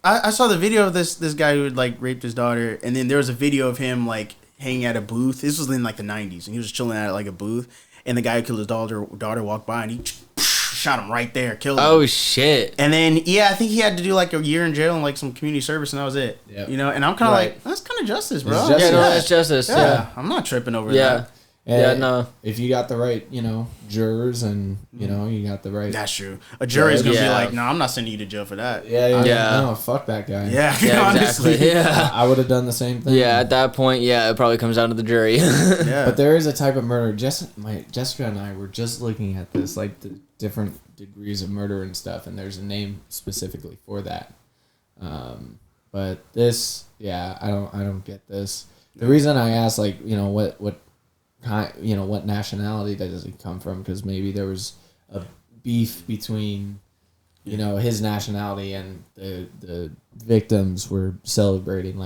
I saw the video of this guy who had like raped his daughter, and then there was a video of him like hanging at a booth. This was in like the 90s, and he was chilling at like a booth, and the guy who killed his daughter walked by, and he shot him right there, killed him.
Oh shit!
And then I think he had to do like a year in jail and like some community service, and that was it.
Yep.
And I'm kind of like, that's kind of justice, bro.
That's justice. Yeah,
I'm not tripping over that.
No. If you got the right, jurors and, you got the right.
That's true. A jury's going to be like, no, I'm not sending you to jail for that.
No, fuck that guy.
Yeah,
honestly.
Exactly.
Yeah.
I would have done the same thing.
Yeah, at that point, it probably comes down to the jury.
But there is a type of murder. Jessica and I were just looking at this, like the different degrees of murder and stuff, and there's a name specifically for that. But this, I don't get this. The reason I asked, like, what nationality does he come from? Because maybe there was a beef between, his nationality and the victims were celebrating.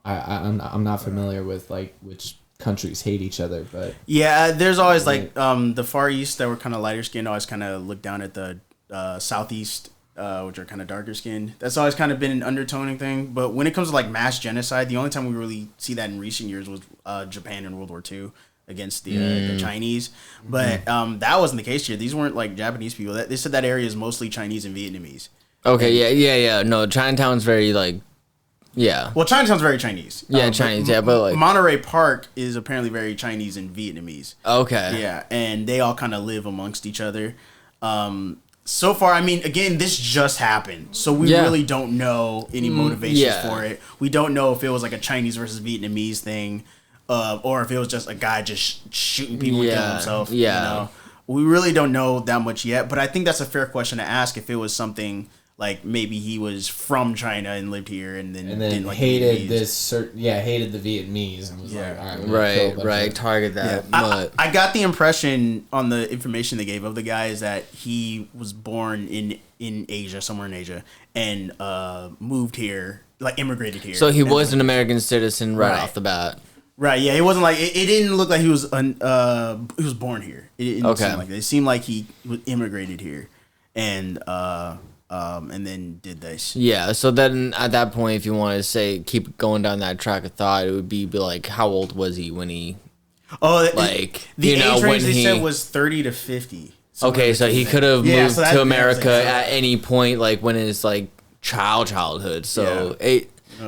I'm not familiar with like which countries hate each other, but
there's always like the Far East that were kind of lighter skinned always kind of look down at the Southeast, which are kind of darker skinned. That's always kind of been an undertoning thing. But when it comes to like mass genocide, the only time we really see that in recent years was Japan in World War II against the Chinese. But that wasn't the case here. These weren't like Japanese people. They said that area is mostly Chinese and Vietnamese.
Okay, yeah. No, Chinatown's very like,
Well, Chinatown's very Chinese.
Yeah, Chinese, but like
Monterey Park is apparently very Chinese and Vietnamese.
Okay.
Yeah, and they all kind of live amongst each other. So far, I mean, again, this just happened, so we really don't know any motivations for it. We don't know if it was like a Chinese versus Vietnamese thing, or if it was just a guy just shooting people and killing himself. We really don't know that much yet, but I think that's a fair question to ask if it was something like maybe he was from China and lived here and then didn't like
hated hated the Vietnamese and was like, all
right, target that.
I got the impression on the information they gave of the guy is that he was born in Asia, somewhere in Asia, and moved here, like immigrated here.
So he was an American citizen right off the bat.
Right, yeah, it wasn't like it didn't look like he was born here. It didn't seem like that. It seemed like he immigrated here, and then did this.
Yeah, so then at that point, if you want to say keep going down that track of thought, it would be like, how old was he when he?
The age range they said was 30 to 50.
Okay, so he could have moved to America at any point, like when his like childhood. So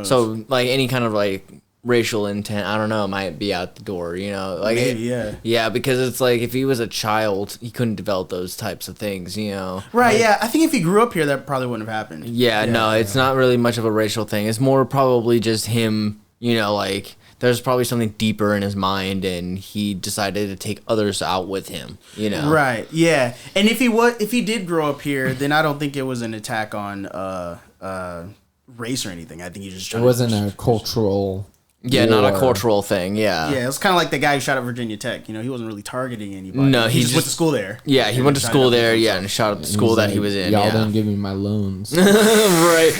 so like any kind of like racial intent, I don't know, might be out the door. You know, like
maybe,
yeah, because it's like if he was a child, he couldn't develop those types of things. You know,
right?
Like,
yeah, I think if he grew up here, that probably wouldn't have happened.
Yeah, no, it's not really much of a racial thing. It's more probably just him. You know, like there's probably something deeper in his mind, and he decided to take others out with him. You know,
right? Yeah, and if he did grow up here, then I don't think it was an attack on race or anything. I think he just
it wasn't a cultural.
Yeah, not a cultural thing. Yeah,
yeah, it was kind of like the guy who shot at Virginia Tech. You know, he wasn't really targeting anybody.
No,
he just went to school there.
Yeah, he went to school there. Yeah, and shot at the school that he was in.
Y'all didn't give me my loans.
Right.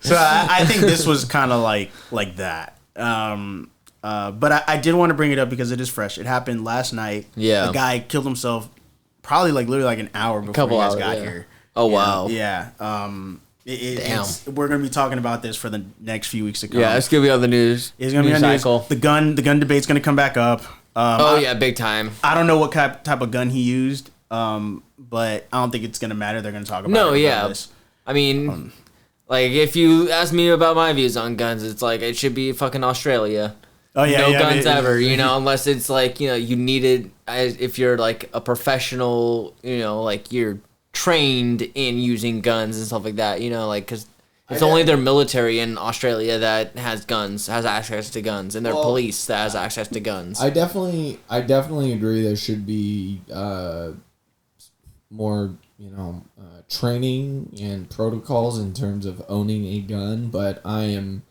So I think this was kind of like that. But I did want to bring it up because it is fresh. It happened last night.
Yeah,
the guy killed himself probably like literally like an hour before you guys got here.
Oh wow.
Yeah.
Damn.
We're gonna be talking about this for the next few weeks to come.
Yeah, it's gonna be on the news.
It's gonna be on the news. The gun debate's gonna come back up.
Yeah, big time.
I don't know what type of gun he used, but I don't think it's gonna matter. They're gonna talk about it.
No, yeah. I mean, like if you ask me about my views on guns, it's like it should be fucking Australia.
Oh yeah,
no guns ever. You know, unless it's like you need it if you're like a professional. You know, like you're trained in using guns and stuff like that, you know, like because it's only their military in Australia that has access to guns, and their police that has access to guns.
I definitely agree there should be more, training and protocols in terms of owning a gun, but I am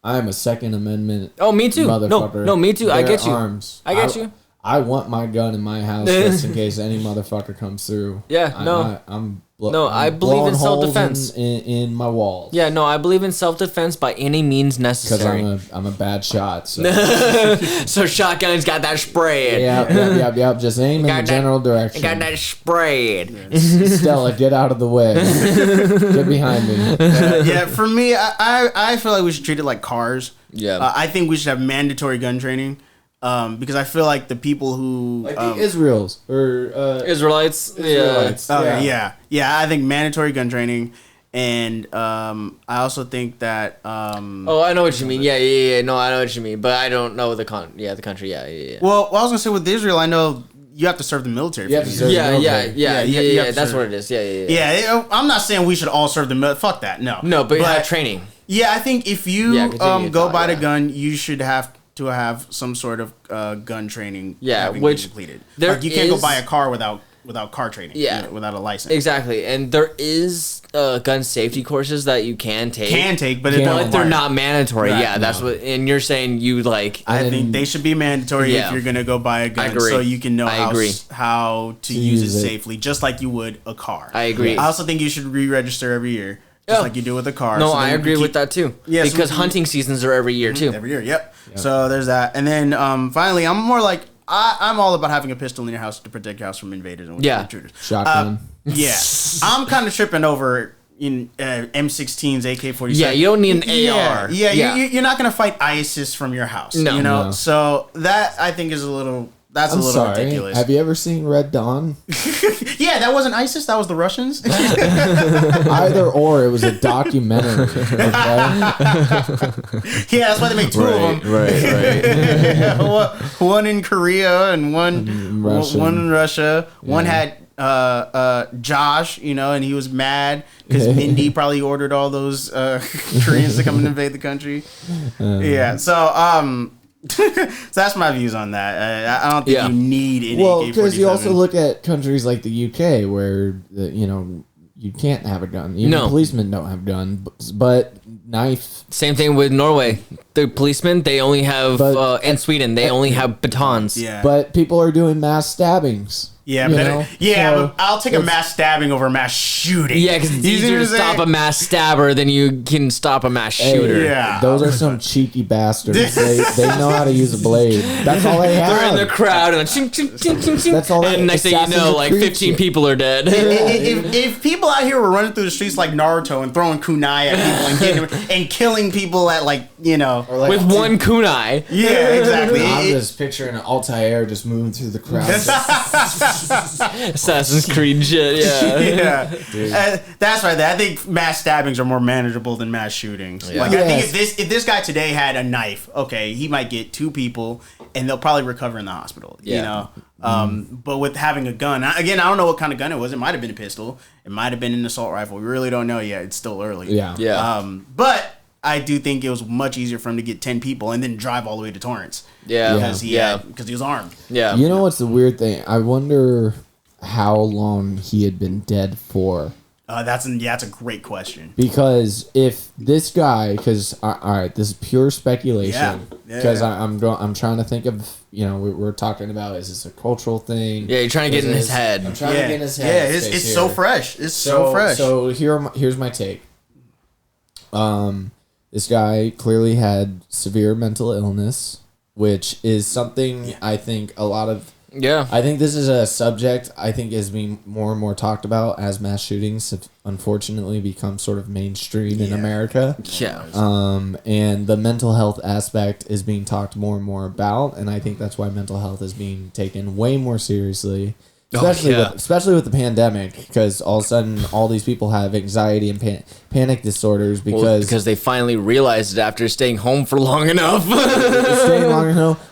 a Second Amendment.
Oh, me too.
Motherfucker.
No, me too. I get you.
Arms.
I get you.
I want my gun in my house just in case any motherfucker comes through.
Yeah, I believe in self-defense
in my walls.
Yeah, no, I believe in self-defense by any means necessary.
Because I'm a bad shot. So,
so shotgun's got that spray.
Yep. Just aim in the general direction.
Got that sprayed.
Stella, get out of the way. Get behind me.
Yeah, for me, I feel like we should treat it like cars.
Yeah.
I think we should have mandatory gun training. Because I feel like the people who
like the Israelites.
Yeah. I think mandatory gun training, and I also think that
oh, I know what you mean. Yeah. No, I know what you mean, but I don't know the country. Yeah.
Well, I was gonna say with Israel, I know you have to serve the military.
Yeah. That's what it is. Yeah.
I'm not saying we should all serve the military. Fuck that. No,
but you have training.
Yeah, I think if you go buy the gun, you should have to have some sort of gun training.
Yeah, which
completed. You can't go buy a car without car training.
Yeah,
without a license.
Exactly, and there is gun safety courses that you can take.
But
they're not mandatory. Right, that's what. And you're saying you like.
I think they should be mandatory if you're gonna go buy a gun, so you can know how to use it safely, just like you would a car.
I agree.
I also think you should re-register every year. Just like you do with a car.
No, I agree with that too. Yeah, because hunting seasons are every year too.
Every year, yep. So there's that. And then finally, I'm more like, I'm all about having a pistol in your house to protect your house from invaders and intruders.
Shotgun.
I'm kind of tripping over in M16s, AK-47.
Yeah, you don't need an AR.
Yeah. You're not going to fight ISIS from your house. No. So that, I think, is a little... That's a little ridiculous.
Have you ever seen Red Dawn?
Yeah, that wasn't ISIS. That was the Russians.
Either or, it was a documentary. Okay?
Yeah, that's why they make two of them.
Right.
One in Korea and one in Russia. One had Josh, and he was mad because Mindy probably ordered all those Koreans to come and invade the country. So that's my views on that. I don't think you need any.
Well, because you also look at countries like the UK where you can't have a gun. Even policemen don't have guns, but knife.
Same thing with Norway. The policemen they only have and Sweden they only have batons.
Yeah,
but people are doing mass stabbings.
Yeah, but I'll take a mass stabbing over a mass shooting.
Yeah, because it's easier to stop a mass stabber than you can stop a mass shooter.
Yeah,
those are some cheeky bastards. They know how to use a blade. That's all they have.
They're in the crowd and ching, ching, ching, ching, ching.
That's all.
And next thing you know, like 15 people are dead.
If people out here were running through the streets like Naruto and throwing kunai at people and killing people at know,
Or like
with one kunai.
Yeah, exactly.
I'm just picturing an Altair just moving through the crowd.
Assassin's Creed shit. Yeah.
That's right. I think mass stabbings are more manageable than mass shootings.
Yeah.
Like I think if this guy today had a knife, okay, he might get 2 people and they'll probably recover in the hospital.
Yeah.
You know. But with having a gun, again, I don't know what kind of gun it was. It might have been a pistol. It might have been an assault rifle. We really don't know yet. It's still early.
Yeah.
But I do think it was much easier for him to get 10 people and then drive all the way to Torrance.
Yeah.
Because he was armed.
Yeah.
You know what's the weird thing? I wonder how long he had been dead for.
That's a great question.
Because if this guy, all right, this is pure speculation. Because I'm trying to think of, we're talking about, is this a cultural thing?
Yeah, you're trying to get in his head.
I'm trying to get in his head.
Yeah, it's so fresh. It's so fresh.
So here's my take. This guy clearly had severe mental illness, which is something I think a lot of.
Yeah.
I think this is a subject I think is being more and more talked about as mass shootings have unfortunately become sort of mainstream in America.
Yeah.
And the mental health aspect is being talked more and more about, and I think that's why mental health is being taken way more seriously. Especially with the pandemic, because all of a sudden all these people have anxiety and panic disorders because
they finally realized it after staying home for long enough.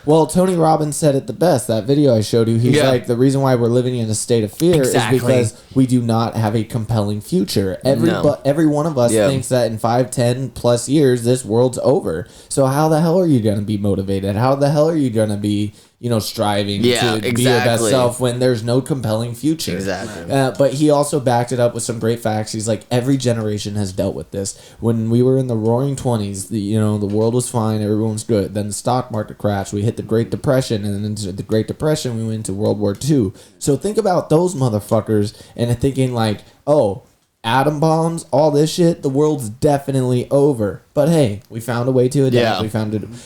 Well, Tony Robbins said it the best. That video I showed you, he's like, the reason why we're living in a state of fear is because we do not have a compelling future. Every one of us thinks that in 5, 10 plus years this world's over. So how the hell are you going to be motivated? How the hell are you going to be striving to be your best self when there's no compelling future?
Exactly.
But he also backed it up with some great facts. He's like, every generation has dealt with this. When we were in the roaring 20s, the world was fine, everyone's good. Then the stock market crashed. We hit the Great Depression, and then into the Great Depression, we went into World War II. So think about those motherfuckers and thinking like, oh, atom bombs, all this shit, the world's definitely over. But hey, we found a way to adapt.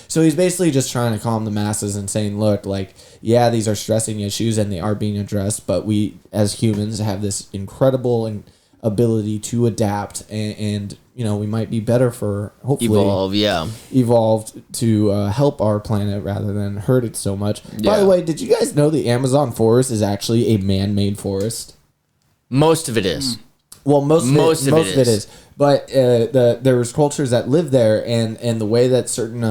So he's basically just trying to calm the masses and saying, look, like, yeah, these are stressing issues and they are being addressed, but we as humans have this incredible ability to adapt and we might be better for hopefully evolved to help our planet rather than hurt it so much. By the way, did you guys know the Amazon forest is actually a man-made forest?
Most of it is.
Well, most of it is. But there was cultures that lived there, and the way that certain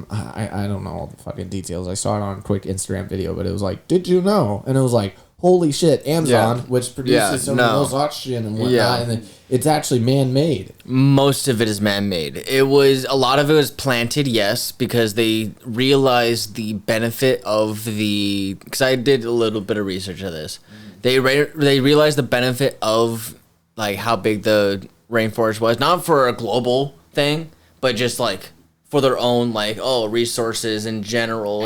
I don't know all the fucking details. I saw it on a quick Instagram video, but it was like, did you know? And it was like, holy shit, Amazon, which produces some of the most oxygen and whatnot, and then it's actually man-made.
Most of it is man-made. A lot of it was planted, yes, because they realized the benefit of because I did a little bit of research of this. They realized the benefit of like how big the rainforest was, not for a global thing, but just like for their own resources in general,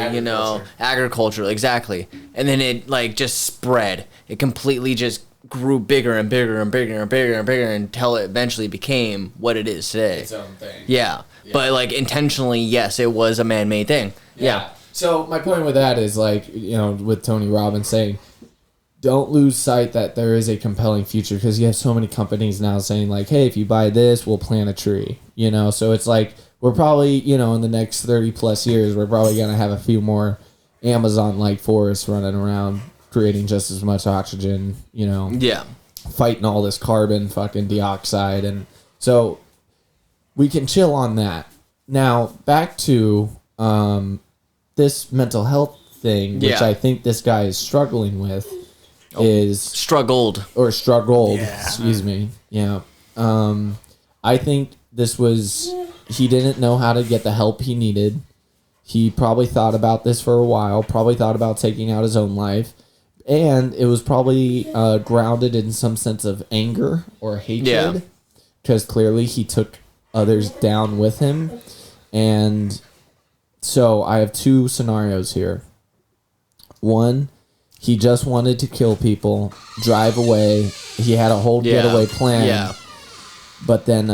agriculture, exactly. And then it like just spread. It completely just grew bigger and bigger and bigger and bigger and bigger until it eventually became what it is today.
Its own thing.
Yeah. But like intentionally, yes, it was a man-made thing. Yeah.
So my point with that is like, with Tony Robbins saying, don't lose sight that there is a compelling future, because you have so many companies now saying like, hey, if you buy this, we'll plant a tree, so it's like we're probably, in the next 30 plus years, we're probably going to have a few more Amazon-like forests running around creating just as much oxygen, fighting all this carbon fucking dioxide. And so we can chill on that. Now, back to this mental health thing, which I think this guy is struggling with. Struggled, excuse me. Yeah. I think he didn't know how to get the help he needed. He probably thought about this for a while, probably thought about taking out his own life, and it was probably grounded in some sense of anger or hatred, because clearly he took others down with him. And so I have 2 scenarios here. One, he just wanted to kill people, drive away. He had a whole getaway plan. Yeah. But then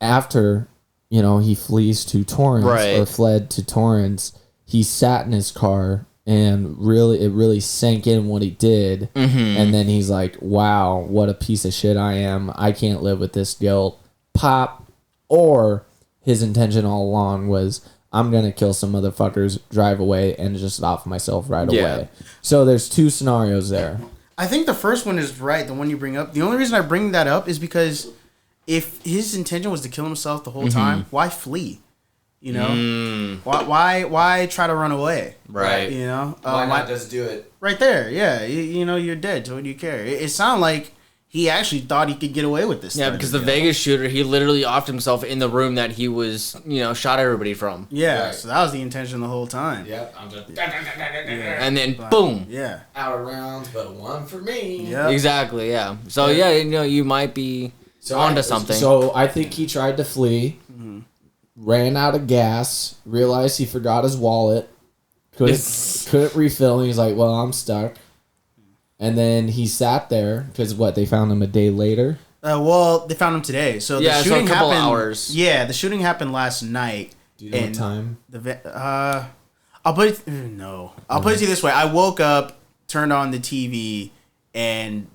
after, he flees to Torrance or fled to Torrance, he sat in his car and it really sank in what he did. Mm-hmm. And then he's like, wow, what a piece of shit I am. I can't live with this guilt. Pop. Or his intention all along was, I'm going to kill some motherfuckers, drive away, and just off myself right away. So there's two scenarios there.
I think the first one is right, the one you bring up. The only reason I bring that up is because if his intention was to kill himself the whole time, why flee? You know? Why try to run away?
Right.
You know?
Why not just do it?
Right there, yeah. You know, you're dead, so what do you care? It sounded like he actually thought he could get away with this.
Yeah, because the Vegas shooter, he literally offed himself in the room that he was, shot everybody from.
Yeah, right. So that was the intention the whole time.
Yep. I'm just...
And then, boom.
Yeah.
Out of rounds, but one for me.
Yeah.
Exactly, yeah. So, you might be onto something.
So, I think he tried to flee, ran out of gas, realized he forgot his wallet, couldn't refill, and he's like, well, I'm stuck. And then he sat there because they found him a day later.
Well, they found him today. So the shooting
a couple
happened.
Hours.
Yeah, the shooting happened last night.
Do you know what time?
I'll put it. No, I'll put it to you this way. I woke up, turned on the TV, and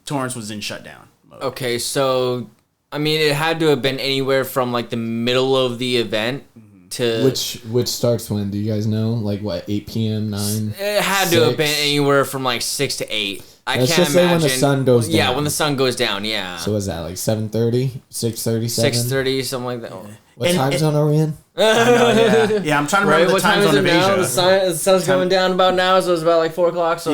Torrance was in shutdown mode.
Okay, so I mean, it had to have been anywhere from like the middle of the event to
which starts when? Do you guys know? Like what? 8 p.m. 9.
It had 6? To have been anywhere from like 6 to 8.
Let's just say when the sun goes down.
Yeah, when the sun goes down. Yeah.
So is that like 7:30, 6:37?
6:30, something like that.
What time zone are we in?
Yeah, I'm trying to remember the time zone of Asia.
The sun's going down about now, so it's about like 4 o'clock. So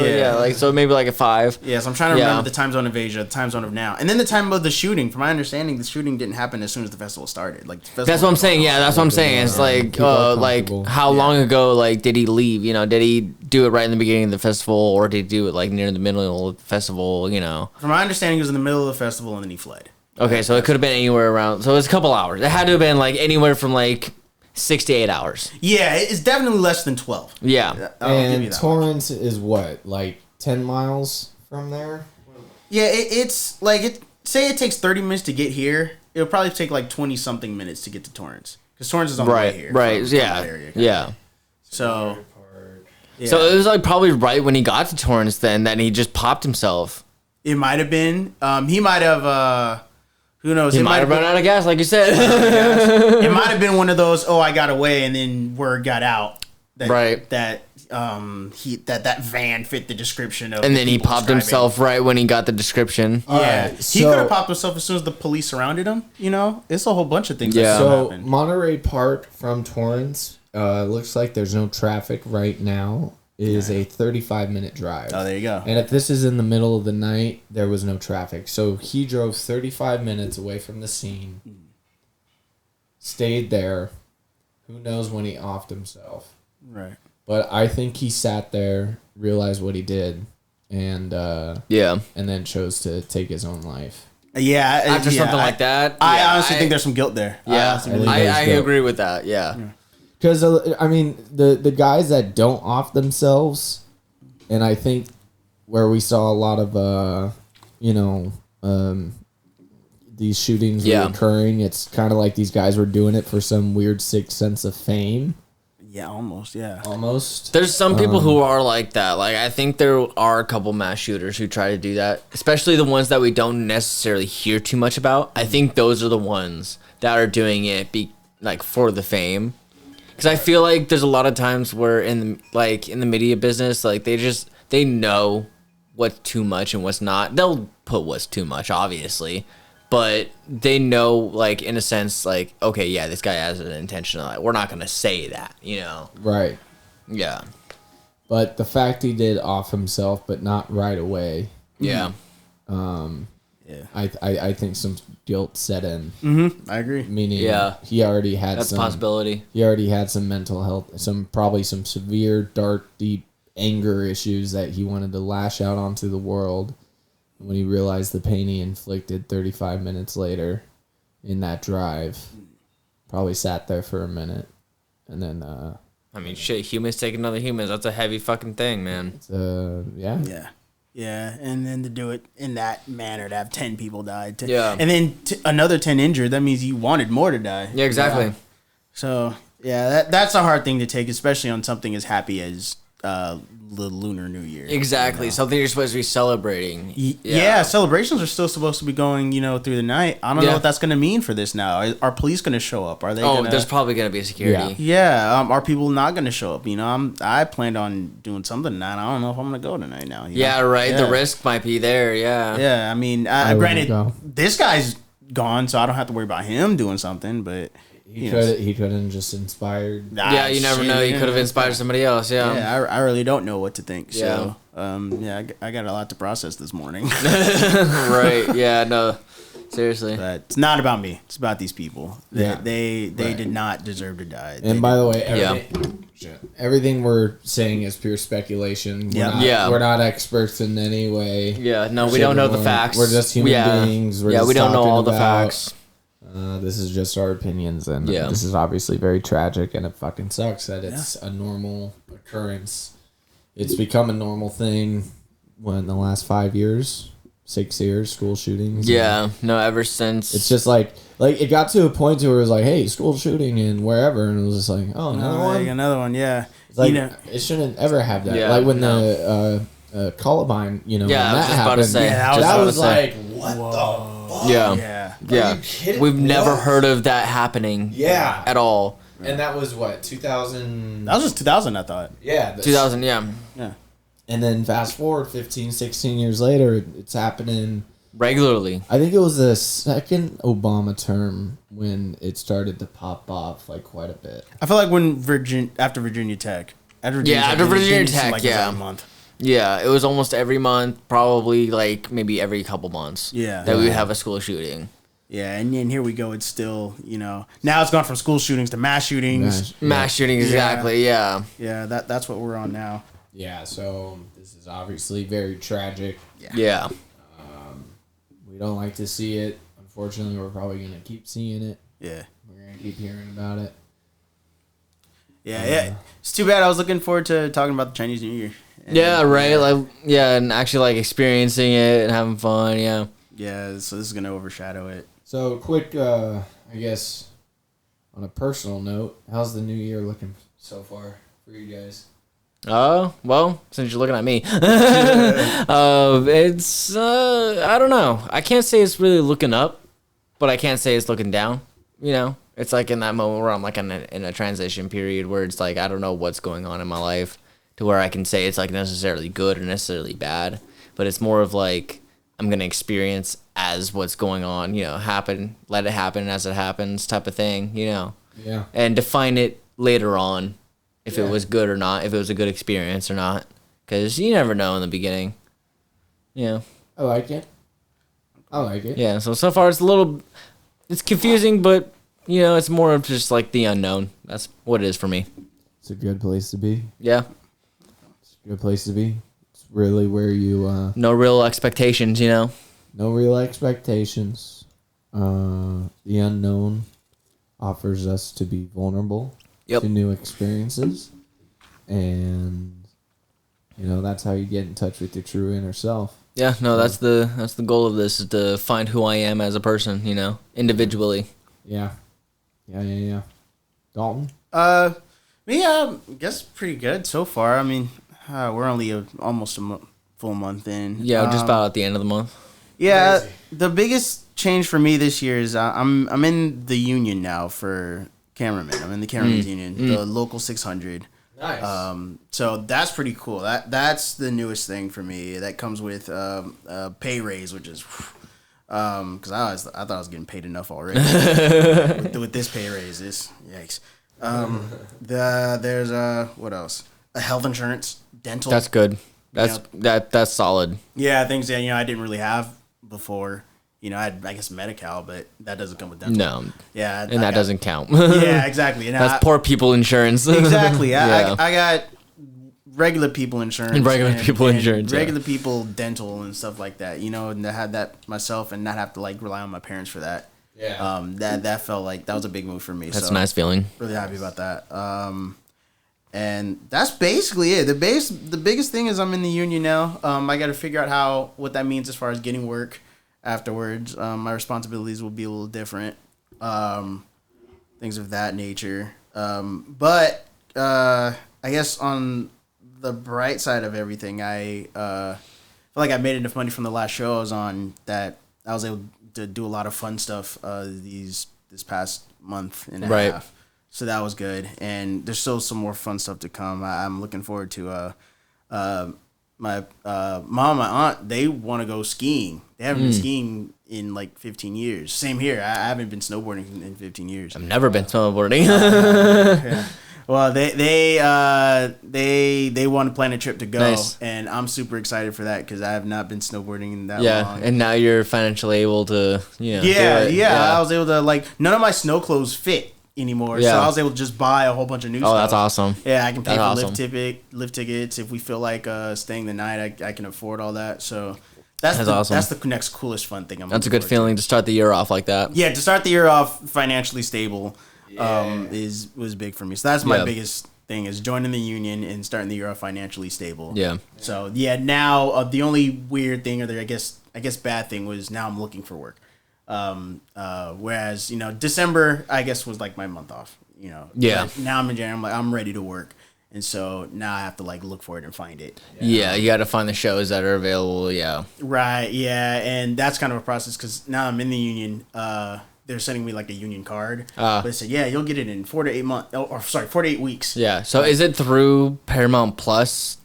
so maybe like at 5.
Yeah, so I'm trying to remember the time zone of Asia, the time zone of now, and then the time of the shooting. From my understanding, the shooting didn't happen as soon as the festival started. Like
that's what I'm saying. Yeah, that's what I'm saying. It's like how long ago did he leave? Did he do it right in the beginning of the festival, or did he do it like near the middle of the festival?
From my understanding, he was in the middle of the festival and then he fled.
Okay, so it could have been anywhere around. So it was a couple hours. It had to have been like anywhere from like 6 to 8 hours.
Yeah, it's definitely less than 12.
Yeah.
And Torrance is what, like 10 miles from there?
Yeah, it's like say it takes 30 minutes to get here. It'll probably take like 20 something minutes to get to Torrance because Torrance is on the way here.
Right. Yeah.
Area,
yeah.
So.
Yeah. So it was like probably right when he got to Torrance then that he just popped himself.
It might have been. He might have. Who knows?
He might have run out of gas, like you said.
It might have been one of those. Oh, I got away, and then word got out. That van fit the description of.
And then he popped himself right when he got the description.
Yeah, he could have popped himself as soon as the police surrounded him. It's a whole bunch of things.
Yeah.
So Monterey Park from Torrance looks like there's no traffic right now. Is a 35-minute drive.
Oh, there you go.
And if this is in the middle of the night, there was no traffic. So he drove 35 minutes away from the scene, stayed there. Who knows when he offed himself?
Right.
But I think he sat there, realized what he did, and and then chose to take his own life.
Yeah.
After something like that,
I honestly think there's some guilt there.
Yeah, I agree with that. Yeah.
Because, I mean, the guys that don't off themselves, and I think where we saw a lot of, these shootings were occurring, it's kind of like these guys were doing it for some weird sick sense of fame.
Yeah, almost, yeah.
Almost.
There's some people who are like that. Like, I think there are a couple mass shooters who try to do that, especially the ones that we don't necessarily hear too much about. I think those are the ones that are doing it for the fame. Because I feel like there's a lot of times where in the media business, like they know what's too much and what's not. They'll put what's too much, obviously, but they know, like, in a sense, like, okay, yeah, this guy has an intention. Like, we're not gonna say that,
Right.
Yeah.
But the fact he did off himself, but not right away.
Yeah.
Yeah.
I think some guilt set in.
Mm-hmm. I agree.
Meaning, he already had
that's a possibility.
He already had some mental health, probably some severe, dark, deep anger issues that he wanted to lash out onto the world. When he realized the pain he inflicted 35 minutes later in that drive, probably sat there for a minute, and then.
I mean, shit. Humans taking other humans. That's a heavy fucking thing, man.
Yeah.
Yeah. Yeah, and then to do it in that manner, to have 10 people die.
And
then another 10 injured, that means you wanted more to die.
Yeah, exactly.
So, yeah, that's a hard thing to take, especially on something as happy as the Lunar New Year.
Exactly. Something you're supposed to be celebrating.
Yeah, celebrations are still supposed to be going, through the night. I don't know what that's going to mean for this now. Are police going to show up? Are they?
There's probably going to be security.
Yeah. Are people not going to show up? I planned on doing something tonight. I don't know if I'm going to go tonight now.
Yeah, right. Yeah. The risk might be there. Yeah.
Yeah. I mean, granted, this guy's gone, so I don't have to worry about him doing something. But
he could have just inspired.
Yeah, you never know. He could have inspired somebody else. Yeah.
Yeah, I really don't know what to think. So, I got a lot to process this morning.
Right. Yeah. No. Seriously.
But it's not about me. It's about these people. They did not deserve to die.
And by the way, everything we're saying is pure speculation. We're not experts in any way.
Yeah. No, we don't know the facts.
We're just human beings.
We don't know all the facts.
This is just our opinions, and this is obviously very tragic, and it fucking sucks that it's a normal occurrence. It's become a normal thing in the last 5 years, 6 years, school shootings.
Yeah, no, ever since.
It's just like it got to a point where it was like, hey, school shooting and wherever, and it was just like, oh,
another one, yeah.
It's like, it shouldn't ever have that.
Yeah,
like when the Columbine, when that happened, that was like, what the fuck?
Yeah. We've never heard of that happening.
Yeah.
At all.
And that was what, 2000?
That was just 2000, I thought.
Yeah.
2000, yeah.
And then fast forward 15, 16 years later, it's happening
regularly.
I think it was the second Obama term when it started to pop off like quite a bit.
I feel like after Virginia Tech.
After Virginia Tech,
every month.
Yeah, it was almost every month, probably like maybe every couple months.
Yeah.
That we would have a school shooting.
Yeah, and here we go. It's still, now it's gone from school shootings to mass shootings.
Mass shootings, exactly, yeah.
Yeah, that's what we're on now.
Yeah, so this is obviously very tragic.
Yeah.
We don't like to see it. Unfortunately, we're probably going to keep seeing it.
Yeah.
We're going to keep hearing about it.
Yeah. It's too bad. I was looking forward to talking about the Chinese New Year.
And actually experiencing it and having fun, yeah.
Yeah, so this is going to overshadow it.
So, quick, I guess, on a personal note, how's the new year looking so far for you guys?
Well, since you're looking at me, it's, I don't know. I can't say it's really looking up, but I can't say it's looking down, It's like in that moment where I'm like in a transition period where it's like, I don't know what's going on in my life to where I can say it's like necessarily good or necessarily bad, but it's more of like, I'm going to experience as what's going on, happen, let it happen as it happens type of thing,
Yeah.
And define it later on if it was good or not, if it was a good experience or not, because you never know in the beginning. Yeah.
I like it.
Yeah, so far it's confusing, but, it's more of just like the unknown. That's what it is for me.
It's a good place to be.
Yeah.
It's a good place to be. It's really where you...
no real expectations, No
real expectations. The unknown offers us to be vulnerable to new experiences. And, that's how you get in touch with your true inner self.
Yeah, no, that's the goal of this, is to find who I am as a person, individually.
Yeah. Dalton?
Me, I guess pretty good so far. I mean, we're only almost a full month in.
Yeah, just about at the end of the month.
Yeah, crazy. The biggest change for me this year is I'm in the union now for cameramen. I'm in the cameramen's union, the local 600.
Nice.
So that's pretty cool. That's the newest thing for me. That comes with a pay raise, which is because I thought I was getting paid enough already with this pay raise. Yikes. There's what else? A health insurance, dental.
That's good. That's solid.
Yeah, things that I didn't really have before. I had, I guess, Medi-Cal, but that doesn't come with dental.
No.
Yeah,
and that doesn't count.
Yeah, exactly. And
that's poor people insurance.
Exactly. I got regular people insurance.
And regular
people dental and stuff like that. And I had that myself and not have to rely on my parents for that.
Yeah.
That felt like that was a big move for me.
That's a nice feeling.
Really happy about that. And that's basically it. The biggest thing is I'm in the union now. I got to figure out what that means as far as getting work afterwards. My responsibilities will be a little different. Things of that nature. But I guess on the bright side of everything, I feel like I made enough money from the last show I was on that I was able to do a lot of fun stuff this past month and a half. So that was good, and there's still some more fun stuff to come. I'm looking forward to my mom and my aunt. They want to go skiing. They haven't been skiing in like 15 years. Same here. I haven't been snowboarding in 15 years.
I've never been snowboarding.
Yeah. Well, they want to plan a trip to go, and I'm super excited for that because I have not been snowboarding in that long.
Yeah, and now you're financially able to,
do it. Yeah. I was able to, like, none of my snow clothes fit anymore, so I was able to just buy a whole bunch of new stuff.
Oh, that's awesome.
Yeah, I can pay for lift tickets if we feel like staying the night. I can afford all that, so that's awesome. That's the next coolest fun thing.
That's a good feeling to start the year off like that.
Yeah, to start the year off financially stable. Was big for me. So that's my biggest thing, is joining the union and starting the year off financially stable. Yeah. So now the only weird thing, or I guess bad thing, was now I'm looking for work. Whereas December I guess was like my month off. Yeah. Now I'm in January. I'm ready to work, and so now I have to like look for it and find it.
Yeah, you got to find the shows that are available. Yeah.
Right. Yeah, and that's kind of a process because now I'm in the union. They're sending me like a union card. But they said, you'll get it in 4 to 8 months. 4 to 8 weeks.
Yeah. So is it through Paramount Plus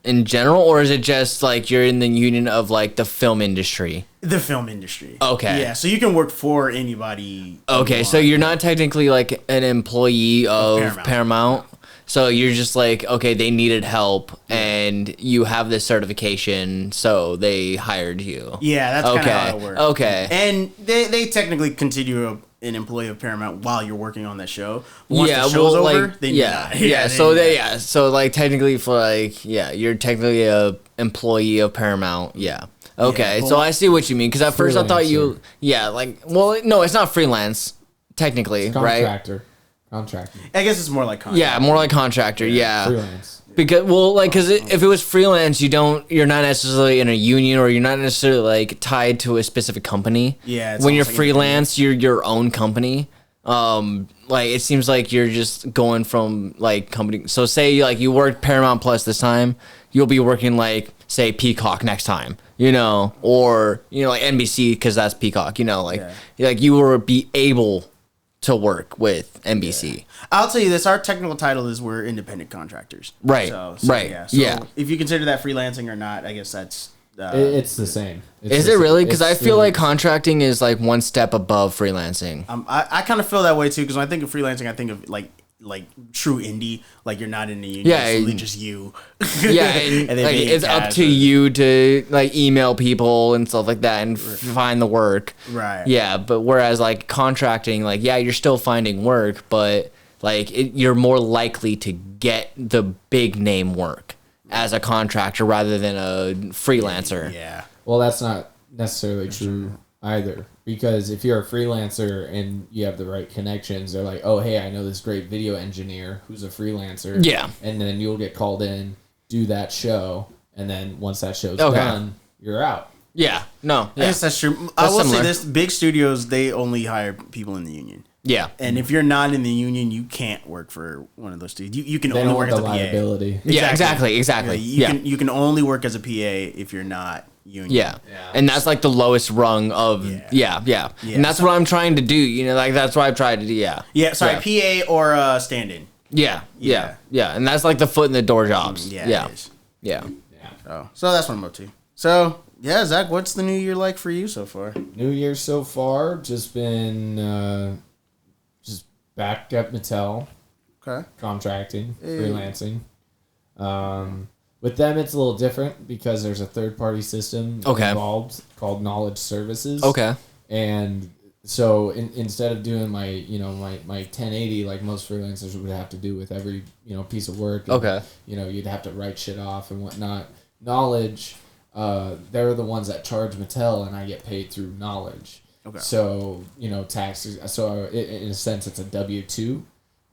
in general, or is it just like you're in the union of like the film industry?
The film industry.
Okay.
Yeah. So you can work for anybody.
Okay. So you're not technically like an employee of Paramount. So you're just like, okay, they needed help, and you have this certification, so they hired you.
Yeah, that's kind of how it works.
Okay.
And they technically consider an employee of Paramount while you're working on that show. Once the show's over, they not.
So like technically you're technically a employee of Paramount. Yeah. Okay. So I see what you mean, because at first I thought no, it's not freelance technically,
it's
right?
Contractor.
I guess it's more like contractor.
Yeah, more like contractor. Yeah.
Freelance.
Because if it was freelance, you're not necessarily in a union, or you're not necessarily like tied to a specific company.
Yeah.
When you're freelance, you're your own company. Like it seems like you're just going from like company. So say like you work Paramount Plus this time, you'll be working like say Peacock next time, or like NBC, because that's Peacock. Like you will be able to work with NBC.
Yeah. I'll tell you this, our technical title is we're independent contractors.
Right. Right.
Yeah. So if you consider that freelancing or not, I guess that's...
it's the same.
Is it really? Because I feel like contracting is like one step above freelancing.
I kind of feel that way too, because when I think of freelancing, I think of like true indie, like you're not in the union, it's really just you.
Yeah, and like it's up to you to like email people and stuff like that and find the work.
Right.
Yeah, but whereas like contracting, like you're still finding work, but like you're more likely to get the big name work as a contractor rather than a freelancer.
Yeah.
Well, that's not necessarily true either, because if you're a freelancer and you have the right connections, they're like, oh, hey, I know this great video engineer who's a freelancer.
Yeah.
And then you'll get called in, do that show, and then once that show's done, you're out.
Yeah. No.
I guess that's true. I will say this, big studios, they only hire people in the union.
Yeah.
And if you're not in the union, you can't work for one of those studios. You can only work as a PA.
Liability.
Yeah, exactly.
You can only work as a PA if you're not union.
Yeah. And that's like the lowest rung of yeah. And that's what I'm trying to do, like that's what I've tried to do,
PA or stand-in.
Yeah. And that's like the foot in the door jobs.
It is.
Yeah.
So that's what I'm up to. So Zach, what's the new year like for you so far?
New year so far, just been just back at Mattel.
Okay.
Contracting, freelancing. With them, it's a little different because there's a third-party system involved called Knowledge Services.
Okay.
And so instead of doing my 1080 like most freelancers would have to do with every piece of work, and, you'd have to write shit off and whatnot. Knowledge, they're the ones that charge Mattel, and I get paid through Knowledge. Okay. So taxes. So in a sense, it's a W-2.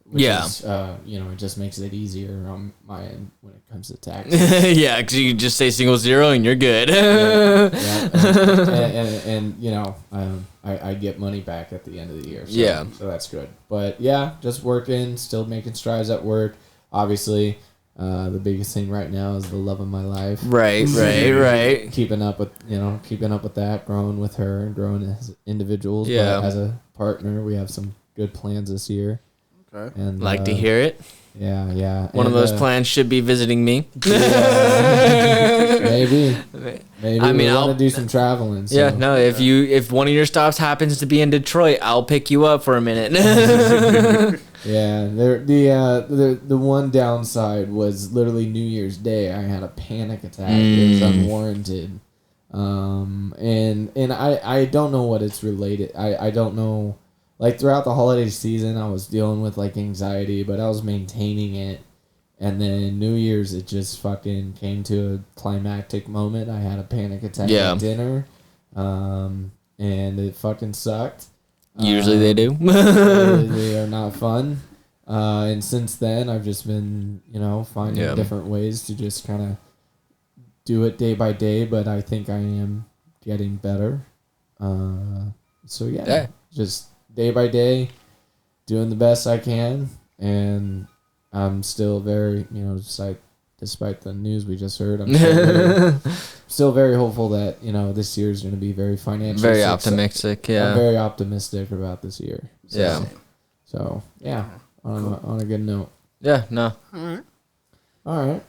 Which is, it just makes it easier on my end when it comes to taxes.
Yeah, because you just say single zero and you're good.
I get money back at the end of the year. So that's good. But just working, still making strides at work. Obviously, The biggest thing right now is the love of my life.
Right.
Keeping up with that, growing with her, and growing as individuals.
Yeah.
But as a partner, we have some good plans this year.
Okay.
And
Like to hear it.
Yeah.
One of those plans should be visiting me.
Maybe. I mean, I'll want to do some traveling. So.
Yeah, no. If one of your stops happens to be in Detroit, I'll pick you up for a minute.
Yeah, the one downside was literally New Year's Day. I had a panic attack. It was unwarranted, and I don't know what it's related. I don't know. Like throughout the holiday season, I was dealing with like anxiety, but I was maintaining it. And then New Year's, it just fucking came to a climactic moment. I had a panic attack at dinner, and it fucking sucked.
Usually they do.
They are not fun. And since then, I've just been, finding different ways to just kind of do it day by day. But I think I am getting better. So just day by day, doing the best I can. And I'm still very, despite the news we just heard, I'm still very hopeful that, this year is going to be very financially
very optimistic, yeah.
I'm very optimistic about this year.
So,
on a good note.
Yeah, no.
All right.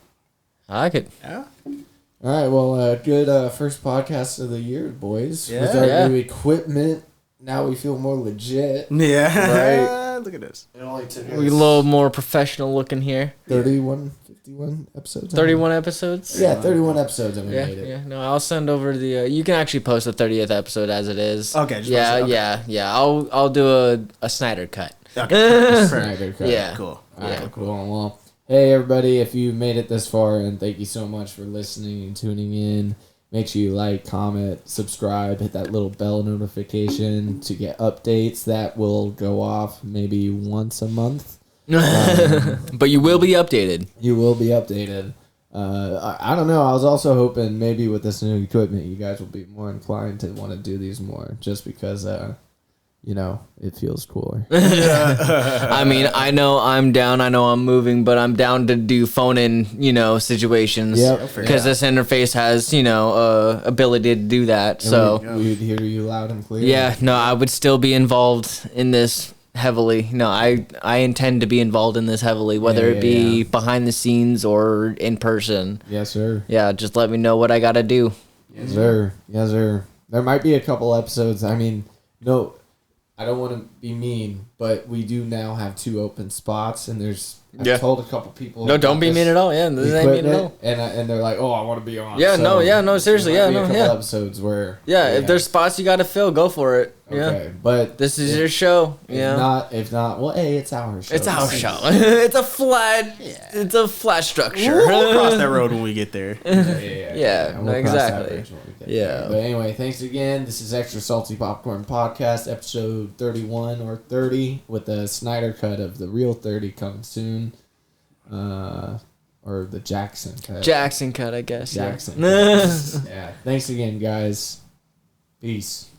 I like it.
Yeah.
All right, well, good first podcast of the year, boys.
Yeah.
With our new equipment, now we feel more legit.
Yeah. Right. Look at this.
It only took us
We a little more professional looking here.
51 episodes.
31 episodes?
Yeah, 31 episodes and we made it.
Yeah, no, I'll send over the... you can actually post the 30th episode as it is.
Okay. Just okay.
Yeah. I'll do a Snyder cut.
Okay.
Snyder cut.
Yeah.
Cool.
All right, cool. Well, hey, everybody, if you made it this far, and thank you so much for listening and tuning in. Make sure you like, comment, subscribe, hit that little bell notification to get updates. That will go off maybe once a month.
But you will be updated.
You will be updated. I don't know. I was also hoping maybe with this new equipment, you guys will be more inclined to want to do these more just because, it feels cooler.
I mean, I know I'm down. I know I'm moving, but I'm down to do phone-in, situations. Because this interface has, ability to do that. So
we hear you loud and clear.
Yeah, no, I would still be involved in this heavily. No, I intend to be involved in this heavily, whether it be behind the scenes or in person.
Yes, sir.
Yeah, just let me know what I got to do.
Yes, sir. Yes, sir. There might be a couple episodes. I mean, no, I don't want to be mean, but we do now have 2 open spots, and I've told a couple people.
No, don't be mean at all. Yeah, this ain't mean at all.
And they're like, "Oh, I want to be on."
Yeah, no, seriously,
a couple episodes where.
Yeah, if there's spots you got to fill, go for it.
Okay,
yeah.
but
this is your show.
If not, well, hey, it's our show.
It's our show. It's a flat. Yeah. It's a flat structure.
We'll cross that road when we get there.
Yeah,
we'll
exactly.
Yeah. But anyway, thanks again. This is Extra Salty Popcorn Podcast, episode 31 or 30, with the Snyder cut of the real 30 coming soon. Or the Jackson cut.
Jackson cut, I guess.
Jackson cut. Yeah. Thanks again, guys. Peace.